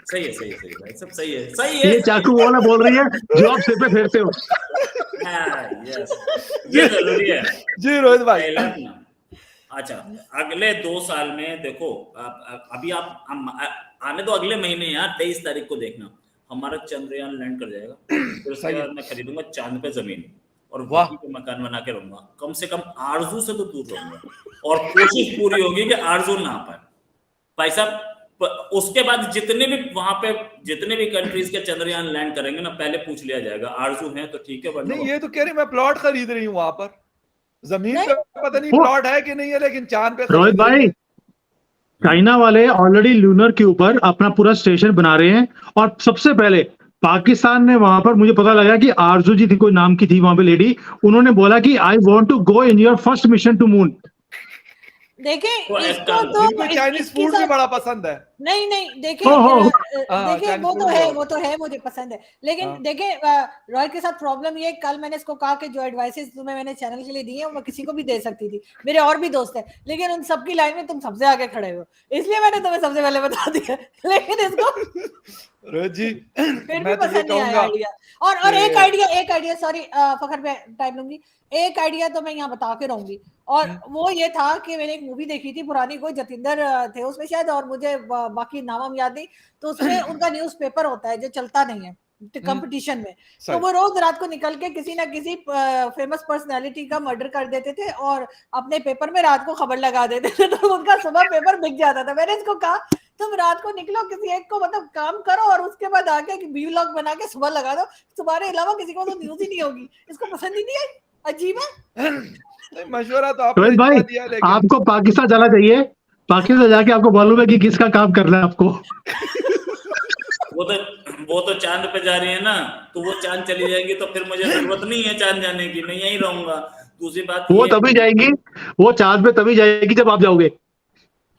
सही है भाई, सब सही है। ये चाकू वाला बोल रही है जो आप सिर पे फेरते हो। यस, ये जरूरी है जी रोहित भाई। अच्छा, अगले 2 साल में देखो, अभी आप आने दो अगले महीने यार, 23 तारीख को देखना, हमारा चंद्रयान लैंड कर जाएगा। फिर उसके बाद मैं खरीदूंगा चांद पे जमीन और वहीं पे मकान बना के रहूंगा। कम से कम आरजू से तो दूर रहूंगा और कोशिश पूरी होगी कि आरजू ना आ पाए। भाई साहब, उसके बाद जितने भी कंट्रीज के चंद्रयान लैंड करेंगे ना, पहले पूछ लिया जाएगा आरजू है तो ठीक है, वरना नहीं, ये तो कह रही मैं प्लॉट खरीद रही हूँ वहां पर, जमीन नहीं। पे पता नहीं प्लॉट है कि नहीं है, लेकिन चांद पे रोहित खरीद रही भाई, है। चाइना वाले ऑलरेडी लूनर के ऊपर अपना पूरा स्टेशन बना रहे हैं, और सबसे पहले पाकिस्तान ने वहां पर, मुझे पता लगा कि आरजू जी थी, कोई नाम की थी वहां पे लेडी, उन्होंने बोला कि I want to go in your first mission to moon. देखें वो इसको तो इनको चाइनीज फूड भी बड़ा पसंद है। नहीं देखें ओहो। देखें वो तो है मुझे पसंद है, लेकिन हाँ। देखें रोहित के साथ प्रॉब्लम ये, कल मैंने इसको कहा कि जो एडवाइसेस तुम्हें मैंने चैनल के लिए दी है वो मैं किसी को भी दे सकती थी, मेरे और भी दोस्त हैं, लेकिन उन सबकी लाइन में तुम सबसे आगे खड़े हो, इसलिए मैंने तुम्हें सबसे पहले बता दिया। लेकिन इसको रोहित जी फिर भी मैं तो ये पसंद नहीं आया कहूंगा आइडिया। और एक आइडिया सॉरी फखर पे टाइम लूंगी, एक आइडिया तो मैं यहाँ बता के रहूंगी, और वो ये था कि मैंने एक मूवी देखी थी पुरानी, कोई जतिंदर थे उसमें शायद, और मुझे बाकी नाम याद नहीं, तो उसमें उनका न्यूज़पेपर होता है जो चलता नहीं है कंपटीशन में, तो वो रोज रात को निकल के किसी ना किसी फेमस पर्सनालिटी का मर्डर कर देते थे और अपने पेपर में रात को खबर लगा देते थे, तो उनका सुबह पेपर बिक जाता था। मैंने इसको कहा तुम रात को निकलो, किसी एक को मतलब काम करो और उसके बाद आके वीलॉग बना के सुबह लगा दो, तुम्हारे अलावा किसी को तो न्यूज ही नहीं होगी। इसको पसंद ही नहीं है, अजीब है। मशवरा तो आपने रोहित भाई, दिया, लेकिन आपको पाकिस्तान जाना चाहिए, पाकिस्तान जाके आपको मालूम है कि किसका काम करना है आपको। वो तो चांद पे जा रही है ना, तो वो चांद चली जाएगी तो फिर मुझे जरूरत नहीं है चांद जाने की, मैं यहीं रहूंगा। दूसरी बात वो तभी जाएगी, वो चांद पे तभी जाएगी जब आप जाओगे।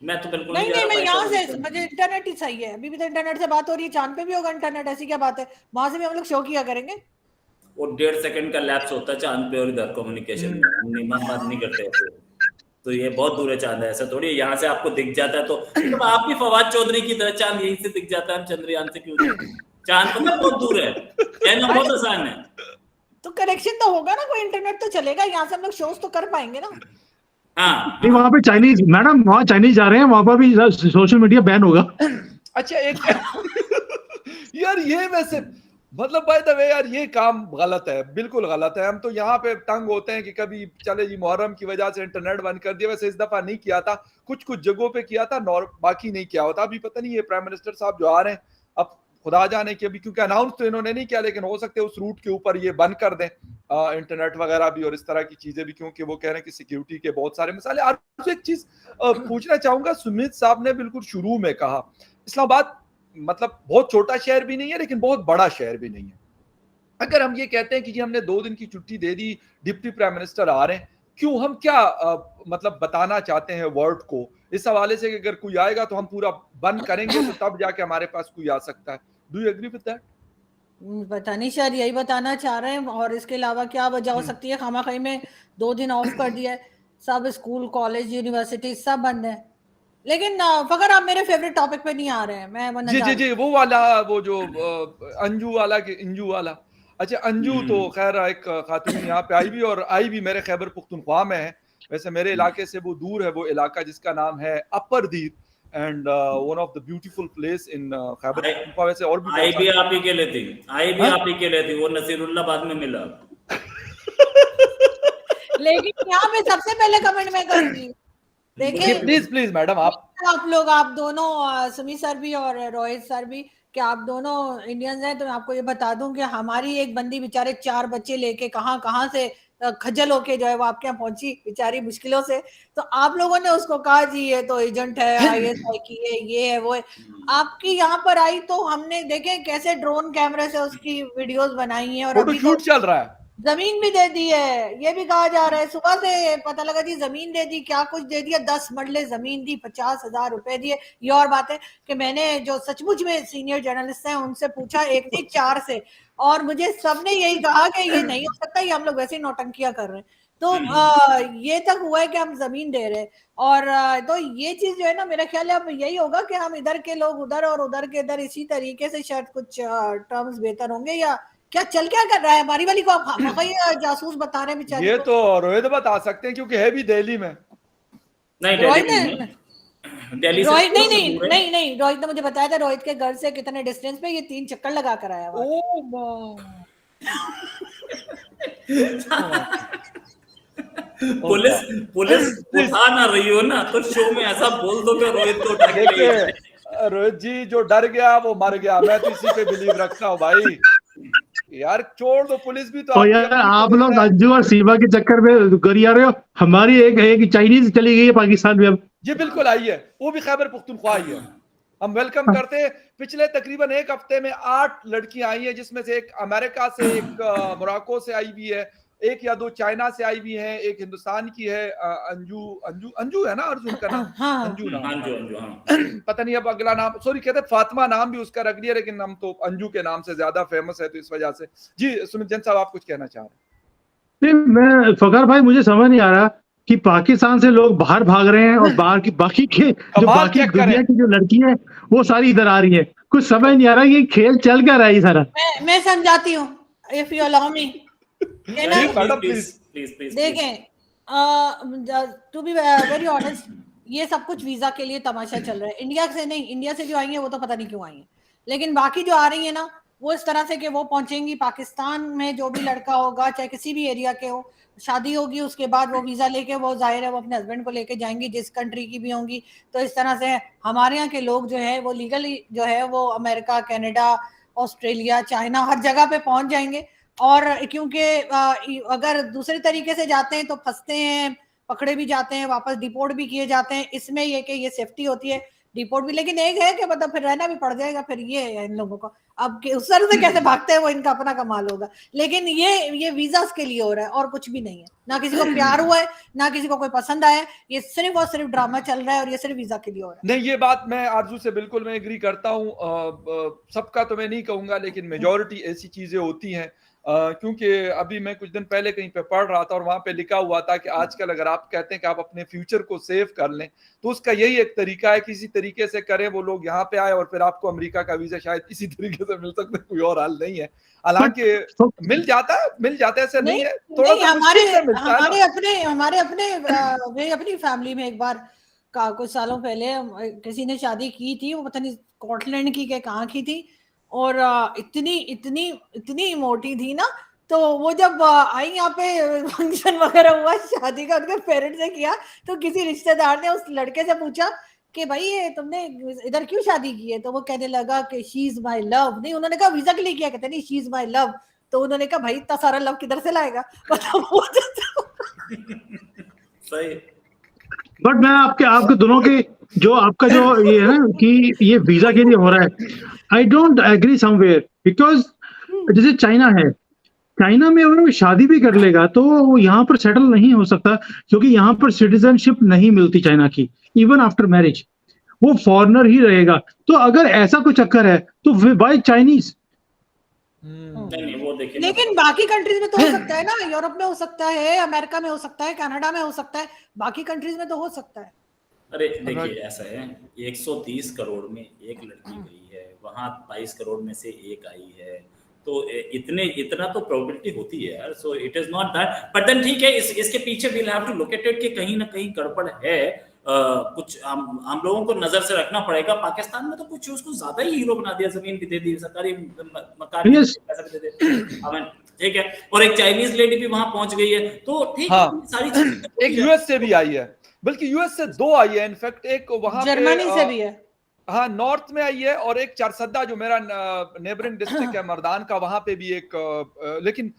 मैं तो बिल्कुल नहीं मैं यहाँ से, मुझे इंटरनेट ही सही है, अभी भी तो इंटरनेट से बात हो रही है, चांद पे भी होगा इंटरनेट, ऐसी क्या बात है, वहां से भी हम लोग शो किया करेंगे। वो 1.5 सेकंड का लैप्स होता है चांद पे और इधर कम्युनिकेशन में, हम नहीं बात नहीं करते ऐसे, तो ये बहुत दूर है चांद है, ऐसा थोड़ी यहाँ से आपको दिख जाता है, तो आप भी फवाद चौधरी की तरह चांद यहीं से दिख जाता है, हम चंद्रयान से क्यों जाए? चांद पता बहुत दूर है, कहना बहुत आसान है। तो कनेक्शन तो होगा ना, कोई इंटरनेट तो चलेगा, यहाँ से हम लोग शोज तो कर पाएंगे ना। हाँ नहीं, वहां पे चाइनीज, मैडम वहां चाइनीज जा रहे हैं, वहां पर भी सोशल मीडिया बैन होगा। अच्छा एक यार ये वैसे मतलब बाय द वे यार ये काम गलत है, बिल्कुल गलत है। हम तो यहाँ पे तंग होते हैं कि कभी चले जी मुहर्रम की वजह से इंटरनेट बंद कर दिया, वैसे इस दफा नहीं किया था, कुछ जगहों पे किया था, बाकी नहीं किया होता। अभी पता नहीं ये प्राइम मिनिस्टर साहब जो आ रहे हैं, अब खुदा जाने की, अभी क्योंकि अनाउंस तो इन्होंने नहीं किया, लेकिन हो सकता है उस रूट के ऊपर ये बंद कर दें इंटरनेट वगैरह भी और इस तरह की चीजें भी, क्योंकि वो कह रहे हैं कि सिक्योरिटी के बहुत सारे मसाले। और एक चीज पूछना चाहूंगा, सुमित साहब ने बिल्कुल शुरू में कहा इस्लामाबाद मतलब बहुत छोटा शहर भी नहीं है लेकिन बहुत बड़ा शहर भी नहीं है। अगर हम ये कहते हैं कि जी हमने 2 दिन की छुट्टी दे दी, डिप्टी प्राइम मिनिस्टर आ रहे हैं, क्यों, हम क्या मतलब बताना चाहते हैं वर्ल्ड को इस हवाले से कि अगर कोई आएगा तो हम पूरा बंद करेंगे तो तब जाके हमारे पास कोई आ सकता है? Do you agree with that? पता नहीं, शायद यही बताना चाह रहे हैं, और इसके अलावा क्या वजह हो सकती है? खामाखाई में 2 दिन ऑफ कर दिया है, सब स्कूल कॉलेज यूनिवर्सिटी सब बंद है। लेकिन फकर आप मेरे फेवरेट टॉपिक पे नहीं आ रहे हैं, मैं जी वो वाला, वो जो अंजू वाला कि इंजू वाला। अच्छा अंजू तो खैर एक खातून यहाँ पे आई भी मेरे खैबर पुख्तनख्वा में है, वैसे मेरे इलाके से वो दूर है, वो इलाका जिसका नाम है अपर दीर, and one of the beautiful place in Khyber Pakhtunkhwa. वैसे और भी आई भी आप ही के लिए थी, वो नसीरुल्लाह बाद में मिला। लेकिन यहाँ पे सबसे पहले कमेंट में करूंगी, देखिए प्लीज मैडम, आप लोग, आप दोनों सुमित सर भी और रोहित सर भी, कि आप दोनों इंडियंस हैं, तो मैं आपको ये बता दूं कि हमारी एक बंदी बेचारे 4 बच्चे लेके कहां से खज्जल होके जो है वो आपके यहाँ पहुंची बेचारी मुश्किलों से, तो आप लोगों ने उसको कहा जी ये तो एजेंट है, ISI की है, ये है वो है। आपकी यहाँ पर आई तो हमने देखे कैसे ड्रोन कैमरे से उसकी वीडियोस बनाई है, और अभी शूट चल रहा है, जमीन भी दे दी है, ये भी कहा जा रहा है, सुबह से पता लगा जी जमीन दे दी, क्या कुछ दे दिया, 10 मरले जमीन दी, 50,000 रुपए दिए। ये और बात है कि मैंने जो सचमुच में सीनियर जर्नलिस्ट हैं उनसे पूछा, एक नहीं 4 से, और मुझे सबने यही कहा कि ये नहीं हो सकता, ये हम लोग वैसे ही नौटंकियां कर रहे हैं। तो ये तक हुआ है कि हम जमीन दे रहे हैं, और तो ये चीज जो है ना, मेरा ख्याल है अब यही होगा कि हम इधर के लोग उधर और उधर के इधर, इसी तरीके से शायद कुछ टर्म्स बेहतर होंगे। या क्या कर रहा है हमारी वाली को आप जासूस बता रहे हैं बेचारे? ये तो रोहित बता सकते हैं क्योंकि है भी दिल्ली में। नहीं रोहित नहीं रोहित ने मुझे बताया था रोहित के घर से कितने डिस्टेंस पे ये 3 चक्कर लगा कर आया। पुलिस उठा ना रही हो ना तो शो में ऐसा बोल दो कि रोहित को उठा के ले रोहित जी, जो डर गया वो मर गया, मैं तो इसी पे बिलीव रखता हूँ भाई। यार छोड़ दो, पुलिस भी तो तो आपकी यार अपनी आप पुलिस लोग है। अंजू और सीमा के चक्कर में करी आ रहे हो। हमारी एक चाइनीज चली गई है पाकिस्तान में अब। जी बिल्कुल आई है, वो भी खैबर पख्तूनख्वा आई है, हम वेलकम करते हैं। पिछले तकरीबन एक हफ्ते में 8 लड़कियां आई हैं, जिसमें से एक अमेरिका से, एक मोरक्को से आई हुई है, एक या दो चाइना से आई हुई है, एक हिंदुस्तान की है, अंजू अंजू अंजू है ना अर्जुन का नाम, हाँ अंजू नाम, हाँ जो हाँ पता नहीं अब अगला नाम, सॉरी कहते हैं फातिमा नाम भी उसका रख दिया, लेकिन हम तो अंजू के नाम से ज्यादा फेमस है, तो इस वजह से। जी सुमित जैन साहब, आप कुछ कहना चाह रहे हैं? नहीं, मैं फकर भाई, मुझे समझ नहीं आ रहा कि पाकिस्तान से लोग बाहर भाग रहे हैं और बाहर की बाकी के जो कमाल बाकी चेक दुनिया करें। की जो लड़की है वो सारी इधर आ रही है। कुछ समझ नहीं आ रहा ये खेल चल क्या रहा है ये सारा। मैं समझाती हूँ, इफ यू अलाउ मी। जी, madam, please please. Please please देखें, टू बी वेरी ऑनेस्ट, ये सब कुछ वीजा के लिए तमाशा चल रहा है। इंडिया से नहीं, इंडिया से जो आई है वो तो पता नहीं क्यों आई है, लेकिन बाकी जो आ रही है ना, वो इस तरह से कि वो पहुंचेंगी पाकिस्तान में, जो भी लड़का होगा चाहे किसी भी एरिया के हो, शादी होगी, उसके बाद वो वीजा लेके, वो जाहिर है वो अपने हस्बैंड को लेके जाएंगी, जिस कंट्री की भी होंगी। तो इस तरह से हमारे यहाँ के लोग जो है वो लीगली जो है वो अमेरिका, कनाडा, ऑस्ट्रेलिया, चाइना, हर जगह पे पहुंच जाएंगे। और क्योंकि अगर दूसरे तरीके से जाते हैं तो फंसते हैं, पकड़े भी जाते हैं, वापस डिपोर्ट भी किए जाते हैं। इसमें ये कि ये सेफ्टी होती है, डिपोर्ट भी, लेकिन एक है कि मतलब फिर रहना भी पड़ जाएगा, फिर ये है इन लोगों को। अब उस तरह से कैसे भागते हैं वो इनका अपना कमाल होगा, लेकिन ये वीजा के लिए हो रहा है और कुछ भी नहीं है। ना किसी को प्यार हुआ है, ना किसी को कोई पसंद आया, ये सिर्फ और सिर्फ ड्रामा चल रहा है, और ये सिर्फ वीजा के लिए हो रहा है। नहीं, ये बात मैं आरजू से बिल्कुल मैं एग्री करता हूँ। सबका तो मैं नहीं कहूंगा, लेकिन मेजॉरिटी ऐसी चीजें होती हैं। क्योंकि अभी मैं कुछ दिन पहले कहीं पे पढ़ रहा था और वहां पे लिखा हुआ था कि आजकल अगर आप कहते हैं कि आप अपने फ्यूचर को सेव कर लें, तो उसका यही एक तरीका है, किसी तरीके से करें, वो लोग यहाँ पे आए और फिर आपको अमेरिका का वीजा शायद इसी तरीके से मिल सकता है, कोई और हाल नहीं है। हालांकि मिल जाता है, ऐसे नहीं है, थोड़ा सा मुश्किल से मिलता है ना। हमारे अपनी फैमिली में एक बार का कुछ सालों पहले किसी ने शादी की थी, वो पता नहीं स्कॉटलैंड की के कहाँ की थी, और इतनी इतनी इतनी मोटी थी ना, तो वो जब आई यहाँ पे फंक्शन वगैरह हुआ शादी का, उनके पेरेंट्स ने किया, तो किसी रिश्तेदार ने उस लड़के से पूछा कि भाई ये तुमने इधर क्यों शादी की है, तो वो कहने लगा कि शी इज माई लव। नहीं, उन्होंने कहा वीजा के लिए किया, कहते नहीं शी इज माई लव। तो उन्होंने कहा भाई इतना सारा लव किधर से लाएगा, मतलब सही। बट मैं आपके दोनों के जो आपका जो ये है ना कि ये वीजा के लिए हो रहा है, I don't agree somewhere, because जैसे चाइना है, चाइना में अगर वो शादी भी कर लेगा तो वो यहाँ पर सेटल नहीं हो सकता, क्योंकि यहाँ पर सिटीजनशिप नहीं मिलती चाइना की। इवन आफ्टर मैरिज वो फॉरेनर ही रहेगा। तो अगर ऐसा कोई चक्कर है तो वाई चाइनीज? नहीं वो देखिए, लेकिन बाकी कंट्रीज में तो हो सकता है ना, यूरोप में हो सकता है, अमेरिका में हो सकता है, कनाडा में हो सकता है, बाकी कंट्रीज में तो हो सकता है। अरे देखिए ऐसा है, 130 करोड़ में एक लड़की गई है, वहां 22 करोड़ में से एक आई है, तो इतना तो प्रोबेबिलिटी होती है यार। So it is not that, but then ठीक है, इसके पीछे we'll have to look at it कि कहीं ना कहीं गड़बड़ है। कुछ हम लोगों को नजर से रखना पड़ेगा। पाकिस्तान में तो कुछ उसको ज्यादा ही हीरो बना दिया, जमीन भी दे दी, सरकारी मकान भी पैसा भी दे दे, ठीक है। और एक चाइनीज लेडी भी वहां पहुंच गई है, तो ठीक है, सारी चीजें। एक यूएस से भी आई है, बल्कि यूएस से 2 आई है इनफैक्ट, एक वहां जर्मनी से भी है, हाँ नॉर्थ में आई है, और एक चारसद्दा जो मेरा नेबरिंग डिस्ट्रिक्ट है मर्दान का, वहां पे भी एक, लेकिन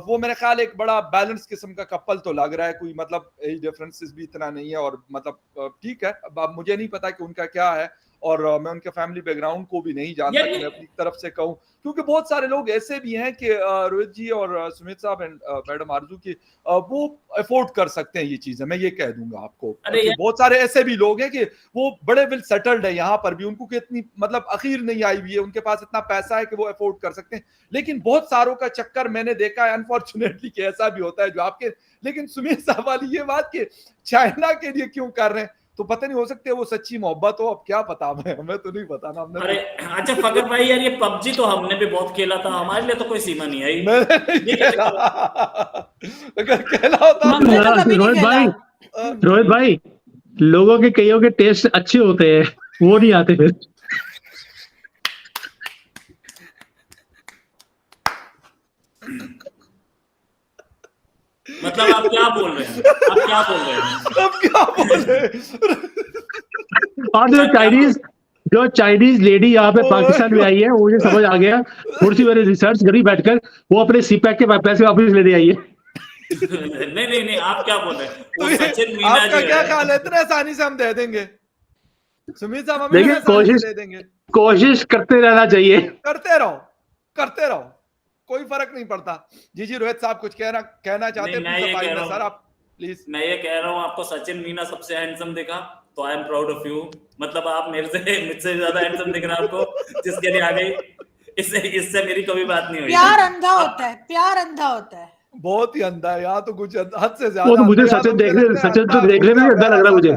वो मेरे ख्याल एक बड़ा बैलेंस किस्म का कपल तो लग रहा है, कोई मतलब एज डिफरेंसेस भी इतना नहीं है, और मतलब ठीक है। अब मुझे नहीं पता कि उनका क्या है, और मैं उनके फैमिली बैकग्राउंड को भी नहीं जानता कि मैं अपनी तरफ से कहूं, क्योंकि बहुत सारे लोग ऐसे भी हैं कि रोहित जी और सुमित साहब एंड मैडम आरजू की, वो अफोर्ड कर सकते हैं ये चीजें, मैं ये कह दूंगा आपको। बहुत सारे ऐसे भी लोग हैं कि वो बड़े वेल सेटल्ड है यहाँ पर भी, उनको इतनी मतलब अखीर नहीं आई हुई है, उनके पास इतना पैसा है कि वो अफोर्ड कर सकते हैं। लेकिन बहुत सारों का चक्कर मैंने देखा है अनफॉर्चुनेटली कि ऐसा भी होता है जो आपके, लेकिन सुमित साहब वाली ये बात कि चाइना के लिए क्यों कर रहे हैं, तो पता नहीं, हो सकते है वो सच्ची मोहब्बत हो, अब क्या पता, हमें तो नहीं पता ना। हमने अरे अच्छा फकर भाई यार, ये पबजी तो हमने भी बहुत खेला था, हमारे लिए तो कोई सीमा नहीं आई। रोहित भाई लोगों के कईयों के टेस्ट अच्छे होते हैं, वो नहीं आते फिर। मतलब आप क्या बोल रहे हैं, आप क्या बोल रहे हैं? और जो जो चाइनीज लेडी यहाँ पे पाकिस्तान में आई है, वो मुझे समझ आ गया, थोड़ी सी मैंने रिसर्च करी बैठकर, वो अपने सीपैक के पैसे वापस लेने आई है। नहीं, आप क्या बोल रहे हैं? तो वो ये सचिन मीना आपका जी क्या है। ख्याल है, इतने आसानी से हम दे देंगे? सुमित साहब हमें देखिए, इतने आसानी से दे देंगे? कोशिश करते रहना चाहिए। करते रहो, कोई फर्क नहीं पड़ता। जी रोहित साहब कुछ कहना चाहते नहीं, मैं ये कह रहा हूँ, सर, आप प्लीज। मैं ये कह रहा हूँ, आपको सचिन मीना सबसे हैंडसम दिखा, तो I am proud of you. मतलब आप मुझसे ज्यादा हैंडसम दिख रहा है आपको, जिसके लिए आ गई। इससे मेरी कभी बात नहीं हुई। प्यार अंधा होता है, प्यार अंधा होता है। बहुत ही अंधा है यहाँ तो, कुछ हद से वो ज्यादा। तो मुझे सचिन तो देखने में अंधा लग रहा है मुझे।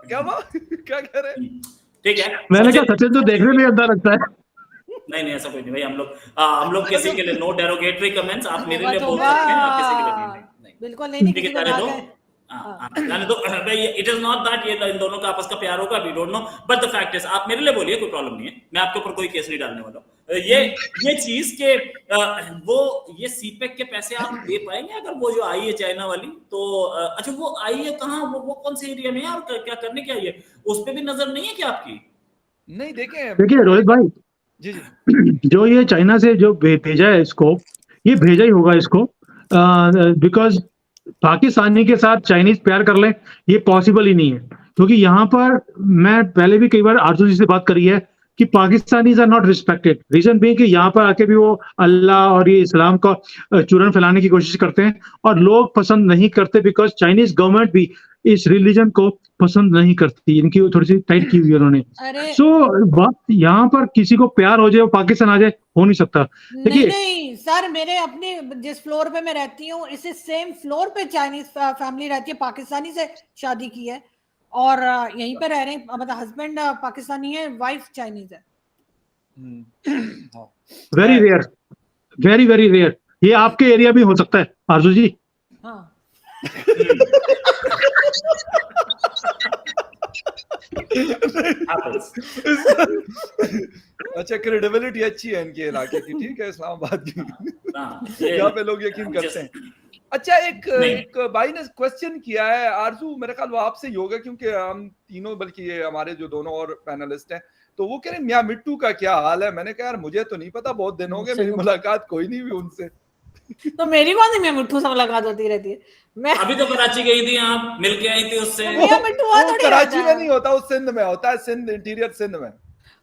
क्या कह रहे हैं? ठीक है, मैंने कहा सचिन तो देखने में अंधा लगता है। नहीं, ऐसा कोई नहीं भाई। हम लोग किसी के लिए नो डेरोगेटरी कमेंट्स, आप मेरे लिए बोल वाह, सकते हैं, आप किसी के लिए नहीं। बिल्कुल नहीं, ठीक है, किसी को जाने ना दो। कहे। जाने दो भाई। इट इज नॉट दैट ये इन दोनों का आपस का प्यार होगा, we don't know, but the fact is, आप मेरे लिए बोलिए, कोई प्रॉब्लम नहीं है, मैं आपके ऊपर कोई केस नहीं डालने वाला हूँ। ये चीज के वो ये सीपेक के पैसे आप दे पाएंगे अगर वो जो आई है चाइना वाली, तो अच्छा वो आई है कहाँ, वो कौन से एरिया में है और क्या करने के आई है, उस पर भी नजर नहीं है क्या आपकी? नहीं देखिए रोहित भाई, जी जो ये चाइना से जो भेजा है इसको, ये भेजा ही होगा इसको, बिकॉज पाकिस्तानी के साथ चाइनीज प्यार कर लें ये पॉसिबल ही नहीं है। क्योंकि यहाँ पर मैं पहले भी कई बार आरजू जी से बात करी है कि Pakistanis are not respected. Reason भी कि यहाँ पर आके भी वो अल्लाह और ये इस्लाम का चूरन फैलाने की कोशिश करते हैं और लोग पसंद नहीं करते, बिकॉज चाइनीज गवर्नमेंट भी इस रिलीजन को पसंद नहीं करती, इनकी थोड़ी सी टाइट की हुई है उन्होंने। सो यहाँ पर किसी को प्यार हो जाए, वो पाकिस्तान आ जाए, हो नहीं सकता। नहीं सर, मेरे अपने जिस फ्लोर पे मैं रहती हूँ, इसी सेम फ्लोर पे चाइनीज फैमिली रहती है, पाकिस्तानी से शादी की है और यहीं पे रह रहे हैं। मतलब हस्बैंड पाकिस्तानी है, वाइफ चाइनीज है। Very rare, very very rare. ये आपके एरिया में हो सकता है आरजू जी। हाँ। अच्छा, क्रेडिबिलिटी अच्छी है इनके इलाके की, ठीक है, इस्लामाबाद की, यहाँ पे लोग यकीन करते हैं। अच्छा, एक भाई ने क्वेश्चन किया है आरजू, मेरे ख्याल वो आपसे ही होगा, क्योंकि हम तीनों, बल्कि ये हमारे जो दोनों और पैनलिस्ट हैं, तो वो कह रहे हैं मियां मिट्टू का क्या हाल है। मैंने कहा यार मुझे तो नहीं पता, बहुत दिन हो गए, मेरी मुलाकात कोई नहीं हुई उनसे। तो मेरी कौन सी मियां मिट्टू से मुलाकात होती रहती है? मैं अभी तो कराची गई थी, आप मिल के आई थी उससे। मियां मिट्टू वहां थोड़ी कराची रहता में है। नहीं होता, वो सिंध में होता है, सिंध, इंटीरियर सिंध में।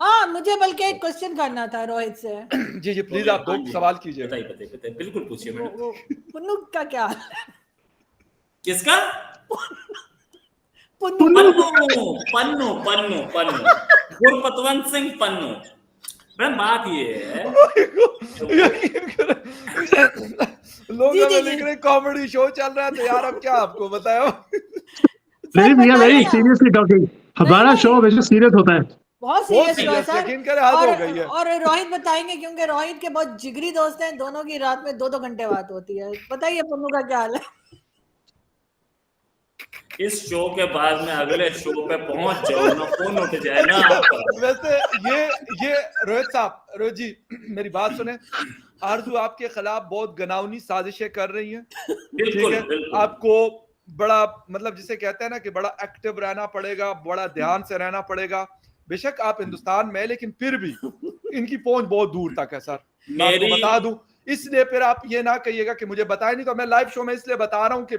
हाँ, मुझे बल्कि एक क्वेश्चन करना था रोहित से। जी प्लीज, आप दो सवाल कीजिए। बताइए, बिल्कुल पूछिए मैडम। पुन्नू का क्या हाल है? किसका? पुन्नू गुरपतवंत सिंह पन्नू। मैडम बात ये है, लोग हमें लिख रहे कॉमेडी शो चल रहा है, तो यार अब क्या आपको बताया। वेरी सीरियसली टॉकिंग, हमारा शो वैसे सीरियस होता है, बहुत सीरियस शो है सर। यकीन करें, हाथ हो गई है। और रोहित बताएंगे, क्योंकि रोहित के बहुत जिगरी दोस्त हैं, दोनों की रात में 2-2 घंटे बात होती है। बताइए पुन्नू का क्या हाल है? इस शो के बाद में अगले शो पे पहुंच जाओ ना, फोन उठ जाए ना आपका। वैसे ये रोहित साहब, रोहित जी मेरी बात सुने, आरजू आपके खिलाफ बहुत गनावनी साजिशें कर रही हैं, ठीक है? आपको बड़ा, मतलब जिसे कहते हैं ना कि बड़ा एक्टिव रहना पड़ेगा, बड़ा ध्यान से रहना पड़ेगा। बेशक आप हिंदुस्तान में, लेकिन फिर भी इनकी पहुंच बहुत दूर तक है सर, मैं आपको बता दूं। इसलिए फिर आप ये ना कहिएगा कि मुझे बताया नहीं, तो मैं लाइव शो में इसलिए बता रहा हूं कि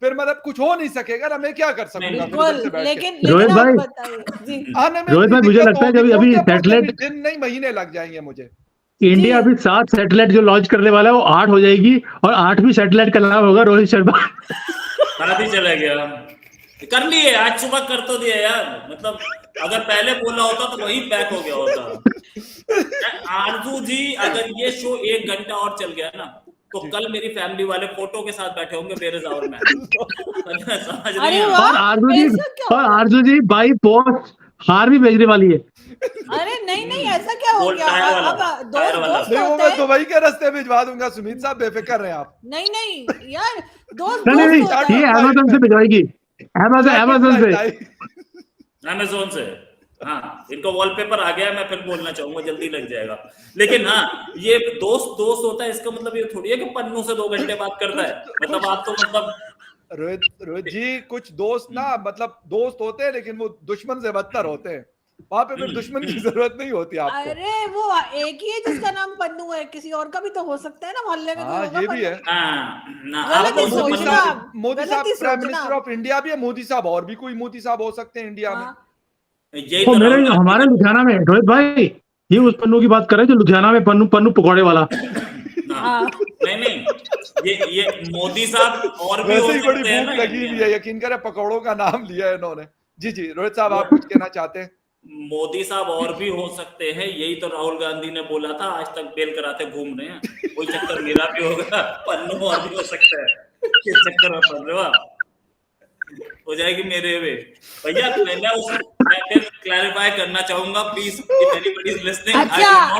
फिर मतलब कुछ हो नहीं सकेगा ना, मैं क्या कर सकूंगा। लेकिन रोहित भाई, रोहित भाई मुझे लगता है कि अभी सैटेलाइट दिन नहीं महीने लग जाएंगे मुझे। इंडिया अभी 7 सैटेलाइट जो लॉन्च करने वाला है वो 8 हो जाएगी, और 8वीं सैटेलाइट का नाम होगा रोहित शर्मा। शादी चला गया, कर लिए, आज सुबह कर तो दिया यार। मतलब अगर पहले बोला होता तो वही पैक हो गया होता। आरजू जी, अगर ये शो 1 घंटा और चल गया ना, तो कल मेरी फैमिली वाले फोटो के साथ बैठे होंगे मेरे जावर में। समझ रही हैं? और आरजू जी बाई पोस्ट हार भी भेजने वाली है। अरे नहीं, ऐसा क्या हो गया? अब दोस्त नहीं, मैं दुबई के रास्ते भिजवा दूंगा। सुमित साहब बेफिक्र रहे आप। नहीं यार, दोस्त नहीं, ये अमेज़न से भिजवाएगी, अमेज़न से। हाँ, इनका वॉलपेपर आ गया, मैं फिर बोलना चाहूंगा, जल्दी लग जाएगा। लेकिन हाँ, ये दोस्त होता है, इसका मतलब ये थोड़ी है कि पन्नू से 2 घंटे बात करता है। मतलब आप तो मतलब रोहित जी, कुछ दोस्त ना मतलब दोस्त होते हैं लेकिन वो दुश्मन से बदतर होते हैं। वहां पे फिर दुश्मन की जरूरत नहीं होती आपको। अरे वो एक ही है जिसका नाम पन्नू है, किसी और का भी तो हो सकता है ना, मोहल्ले में कोई हाँ होगा ये भी पन्नू। है। गलत ही आप मोदी सोचना, साहब, मोदी गलत साहब ही प्राइम सोचना। मिनिस्टर ऑफ इंडिया भी है, मोदी साहब और भी कोई मोदी साहब हो सकते हैं इंडिया में। हाँ। यही तो तो मेरे राहुल गांधी हमारे लुधियाना में रोहित भाई, ये उस पन्नू की बात कर रहे हैं जो लुधियाना में पन्नू पन्नू पकौड़े वाला। हाँ। नहीं, ये मोदी साहब और भी हो वैसे ही बड़ी सकते हैं भूख ना लगी इंडिया हुई में। है, यकीन करें पकौड़ों का नाम लिया है इन्होंने। जी जी रोहित साहब, आप कुछ कहना चाहते हैं? मोदी साहब और भी हो सकते हैं, यही तो राहुल गांधी ने बोला था, आज तक बेल कराते घूम रहे हैं। कोई चक्कर मेरा भी होगा, पन्नू और भी हो सकता है। किस चक्कर में पड़ रहे हो आप? हो जाएगी मेरे वे भैया। मैं फिर क्लैरिफाई करना चाहूंगा please, if anybody is listening. अच्छा,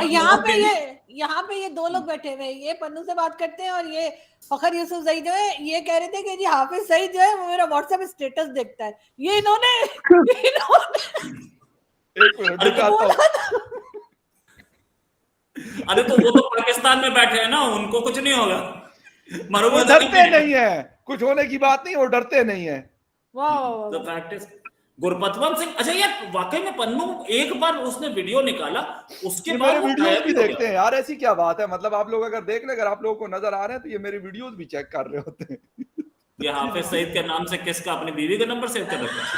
यहाँ पे ये दो लोग बैठे हुए हैं, ये पन्नू से बात करते हैं और ये फखर यूसुफजई जो है ये कह रहे थे कि जी हाफिज सईद जो है वो मेरा व्हाट्सएप स्टेटस देखता है। ये इन्होंने एक मिनट निकालता हूँ। अरे तो वो तो पाकिस्तान में बैठे हैं ना, उनको कुछ नहीं होगा। वो मरूंगा डरते नहीं है, कुछ होने की बात नहीं, वो डरते नहीं है। वाह the fact is Gurpatwant Singh. अच्छा यार, वाकई में पन्नू एक बार उसने वीडियो निकाला, उसके ये बाद मेरे वो वीडियोस गायब भी ही हो देखते गया। हैं यार, ऐसी क्या बात है? मतलब आप लोग अगर देख ले, अगर आप लोगों को नजर आ रहे हैं तो ये मेरे वीडियोस भी चेक कर रहे होते हैं। ये हाफिज सईद के नाम से किसका अपनी बीवी का नंबर सेव कर रखा है?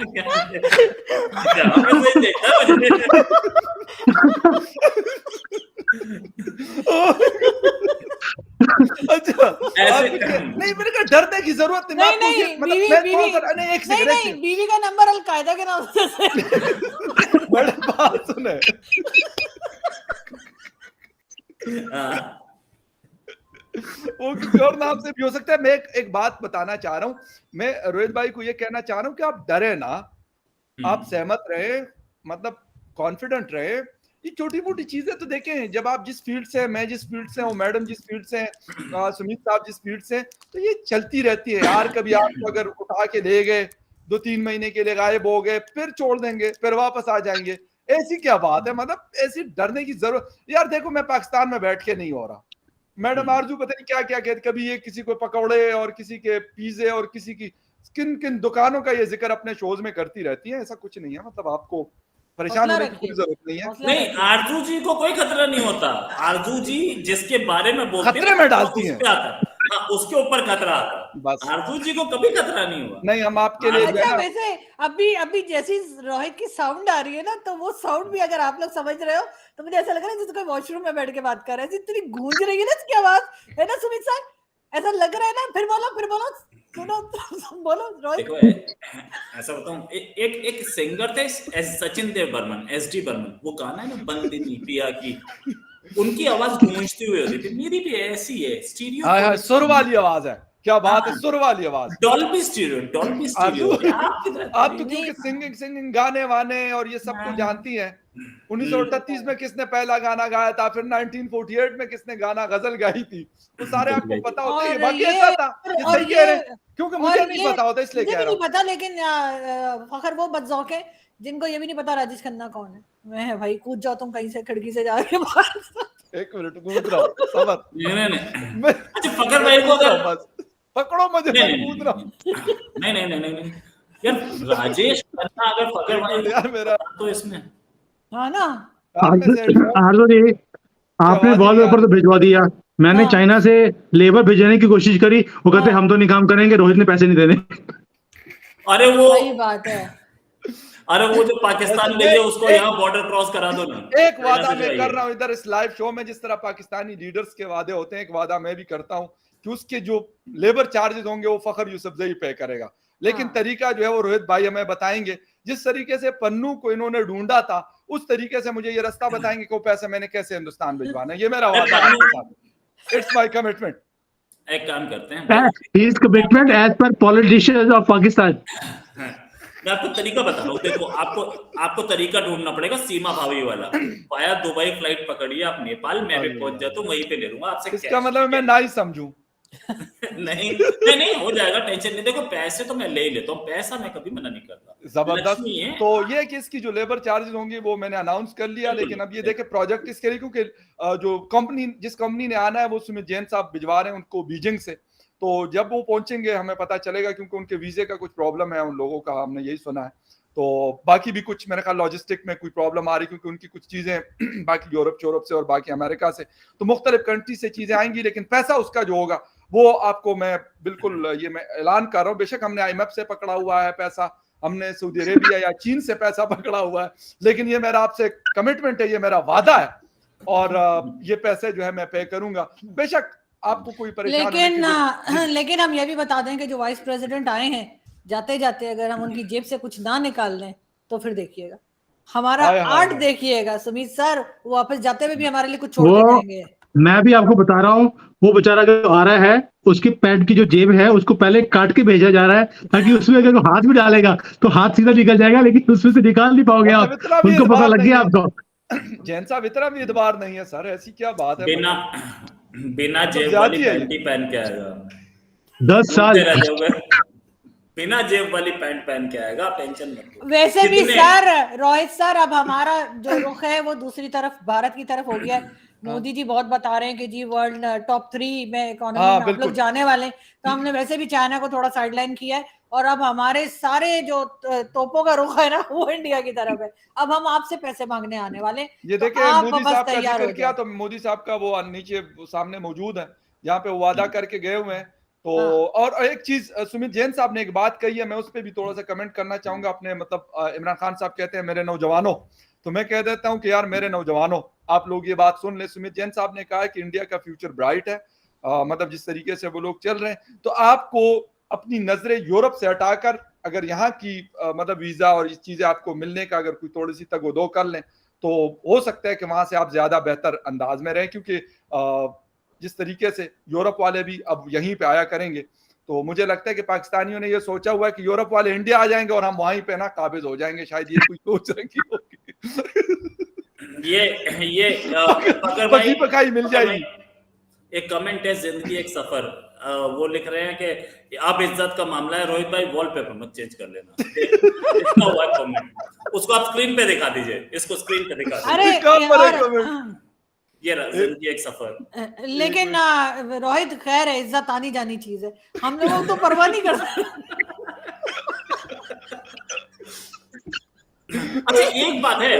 क्या हाफिज सईद देखता है मुझे? अच्छा ऐसे नहीं, मेरे को डरने की जरूरत नहीं। मैं नहीं आपको नहीं, ये- बीवी मतलब मैं बीवी थोड़ा सा- नहीं एक नहीं सेकंड, नहीं, बीवी का नंबर अलकायदा के नाम से बड़े बात सुने। हाँ। वो किसी और नाम से भी हो सकता है। मैं एक बात बताना चाह रहा हूँ, मैं रोहित भाई को ये कहना चाह रहा हूँ कि आप डरे ना, आप सहमत रहे, मतलब कॉन्फिडेंट रहे। ये छोटी मोटी चीजें तो देखें, जब आप जिस फील्ड से, मैं जिस फील्ड से हूँ, मैडम जिस फील्ड से हैं, सुमित साहब जिस फील्ड से, तो ये चलती रहती है यार। कभी आपको अगर उठा के ले गए, 2-3 महीने के लिए गायब हो गए, फिर छोड़ देंगे, फिर वापस आ जाएंगे। ऐसी क्या बात है? मतलब ऐसी डरने की जरूरत यार। देखो मैं पाकिस्तान में बैठ के नहीं हो रहा, मैडम आरजू पता नहीं क्या क्या कहते, कभी ये किसी को पकौड़े और किसी के पिज्जे और किसी की किन किन दुकानों का ये जिक्र अपने शोज में करती रहती है। ऐसा कुछ नहीं है, मतलब आपको परेशान होने की कोई जरूरत नहीं है। नहीं, आरजू जी को कोई खतरा नहीं होता। आरजू जी जिसके बारे में बोलते हैं खतरे में डालती हैं, उसके ऊपर खतरा आता है। बस। आरजू जी को कभी खतरा नहीं हुआ। नहीं, हम आपके लिए जो है अच्छा ना, वैसे अभी जैसी रोहित की साउंड आ रही है ना, तो वो साउंड भी अगर आप लोग समझ रहे हो तो मुझे ऐसा लग रहा है जैसे कोई वॉशरूम में बैठ के बात कर रहा है, इतनी गूंज रही है ना इसकी आवाज, है ना सुमित सर? ऐसा लग रहा है ना। फिर बोलो सुनो, बोलो रोहित। देखो ऐसा बताऊं, एक सिंगर थे सचिन देव बर्मन, एसडी बर्मन, वो गाना है ना बंदिनी पिया की, उनकी आवाज गूंजती हुई होती थी। मेरी भी ऐसी है, स्टीरियो। हाँ हाँ, सुर वाली आवाज है, क्या बात है, सुर वाली आवाज। Dolby stereo. आप तो क्योंकि सिंगिंग गाने वाने और ये सब कुछ जानती हैं। 1938 में किसने पहला गाना गाया था, फिर 1948 में किसने गाना गजल गाई थी, वो सारे आपको पता होता है। बाकी ऐसा था, ये सही कह रहे हैं, क्योंकि मुझे नहीं पता होता इसलिए कह रहा हूँ। नहीं पता, लेकिन फखर वो बदजौक है जिनको ये भी नहीं पता राजेश खन्ना कौन है। मैं भाई कूद जाओ तुम कहीं से खिड़की से जाके बाहर। एक मिनट कूद रहा हूँ, सबर। नहीं। अच्छा फखर भाई को बस पकड़ो मुझे, मैं कूद रहा हूँ। नहीं यार, राजेश खन्ना अगर फखर भाई यार मेरा तो इसमें हाँ ना। आरजू जी, आपने वॉलपेपर तो भिजवा दिया, मैंने चाइना से लेबर भेजने की कोशिश करी, वो कहते हम तो नहीं काम करेंगे, रोहित ने पैसे नहीं देने। अरे वो सही बात है। अरे वो जो पाकिस्तान ले उसको यहाँ बॉर्डर क्रॉस करा दो ना। एक वादा मैं कर रहा हूँ इधर इस लाइव शो में, जिस तरह पाकिस्तानी लीडर्स के वादे होते हैं, एक वादा मैं भी करता हूँ कि उसके जो लेबर चार्जेस होंगे वो फखर यूसुफजई पे करेगा। लेकिन तरीका जो है वो रोहित भाई हमें बताएंगे। जिस तरीके से पन्नू को इन्होंने ढूंढा था, उस तरीके से मुझे ये रास्ता बताएंगे कि वो पैसे मैंने कैसे हिंदुस्तान भिजवाना है। ये मेरा वादा है आपके साथ। It's my commitment. एक काम करते हैं, His commitment as per politicians of Pakistan. मैं आपको तरीका बता रहा हूँ। देखो आपको तरीका ढूंढना पड़ेगा सीमा भावी वाला। वाया दुबई फ्लाइट पकड़िए आप नेपाल, मैं भी पहुंच जाता हूँ, वहीं पे ले लूंगा आपसे। इसका मतलब मैं ना ही समझूं। नहीं नहीं नहीं हो जाएगा, टेंशन नहीं। देखो पैसे तो मैं ले ही लेता हूँ, पैसा मैं कभी मना नहीं करता। जबरदस्त। लक्ष्मी है। तो ये कि इसकी जो लेबर चार्जेस होंगी वो मैंने अनाउंस कर लिया, बिल्कुल, लेकिन अब ये देखे प्रोजेक्ट इसके लिए, क्योंकि जो कंपनी जिस कंपनी ने आना है वो सुमित जैन साहब भिजवा रहे हैं उनको बीजिंग से। तो जब वो पहुंचेंगे हमें पता चलेगा, क्योंकि उनके वीजे का कुछ प्रॉब्लम है उन लोगों का, हमने यही सुना है। तो बाकी भी कुछ मेरे ख्याल लॉजिस्टिक में कोई प्रॉब्लम आ रही, क्योंकि उनकी कुछ चीजें बाकी यूरोप से और बाकी अमेरिका से, तो मुख्तलिफ कंट्री से चीजें आएंगी। लेकिन पैसा उसका जो होगा वो आपको मैं बिल्कुल ये मैं ऐलान कर रहा हूँ, बेशक हमने IMF से पकड़ा हुआ है पैसा, हमने सऊदी अरेबिया या चीन से पैसा पकड़ा हुआ है, लेकिन ये मेरा आपसे कमिटमेंट है, ये मेरा वादा है, और ये पैसे जो है मैं पे करूंगा। बेशक आपको कोई परेशानी लेकिन हम ये भी बता दें कि जो वाइस प्रेसिडेंट आए हैं, जाते जाते अगर हम उनकी जेब से कुछ ना निकाल लें तो फिर देखिएगा हमारा आर्ट देखिएगा सुमित सर, वो वापस जाते हुए भी हमारे लिए कुछ छोड़ के जाएंगे। मैं भी आपको बता रहा हूँ, वो बेचारा जो आ रहा है उसकी पैंट की जो जेब है उसको पहले काट के भेजा जा रहा है, ताकि उसमें अगर हाथ भी डालेगा तो हाथ सीधा निकल जाएगा, लेकिन उसमें से निकाल नहीं पाओगे आप, उनको पता लग गया आपको। जैन साहब इतना भी इतबार नहीं है सर, ऐसी क्या बात है। बिना जेब वाली पैंट ही पहन के आएगा 10 साल बिना जेब वाली पैंट पहन के आएगा, टेंशन मत। वैसे भी सर रोहित सर, अब हमारा जो रुख है वो दूसरी तरफ भारत की तरफ हो गया है। मोदी जी बहुत बता रहे हैं कि जी वर्ल्ड टॉप 3 में इकोनॉमी में हम लोग जाने वाले, तो हमने वैसे भी चाइना को थोड़ा साइडलाइन किया है, और अब हमारे सारे जो तोपों का रुख है ना वो इंडिया की तरफ है। अब हम आपसे पैसे मांगने आने वाले। ये देखिए मोदी साहब का जिक्र किया तो मोदी साहब का वो नीचे सामने मौजूद है, यहाँ पे वो वादा करके गए हुए हैं। तो और एक चीज सुमित जैन साहब ने एक बात कही है, मैं उस पर भी थोड़ा सा कमेंट करना चाहूंगा अपने, मतलब इमरान खान साहब कहते हैं मेरे नौजवानों, तो मैं कह देता हूं कि यार मेरे नौजवानों आप लोग ये बात सुन ले। सुमित जैन साहब ने कहा है कि इंडिया का फ्यूचर ब्राइट है, मतलब जिस तरीके से वो लोग चल रहे हैं, तो आपको अपनी नजरें यूरोप से हटाकर अगर यहाँ की मतलब वीजा और इस चीजें आपको मिलने का अगर कोई थोड़ी सी तगोदो कर लें तो हो सकता है कि वहां से आप ज्यादा बेहतर अंदाज में रहें, क्योंकि जिस तरीके से यूरोप वाले भी अब यहीं पे आया करेंगे, तो मुझे लगता है कि पाकिस्तानियों ने ये सोचा हुआ है कि यूरोप वाले इंडिया आ जाएंगे और हम वहीं पे ना काबिज हो जाएंगे, शायद ये कोई सोच रखी होगी। ये पकी पकाई मिल जाएगी। एक कमेंट है जिंदगी एक सफर, वो लिख रहे हैं कि अब इज्जत का मामला है, रोहित भाई वॉलपेपर मत चेंज कर लेना। इतना हुआ कमेंट, उसको आप स्क्रीन पे दिखा दीजिए, इसको स्क्रीन पे दिखा दीजिए। ये जिंदगी एक सफर। लेकिन रोहित खैर है, इज्जत आनी जानी चीज है, हम लोगों तो परवाह नहीं करते। अच्छा एक बात है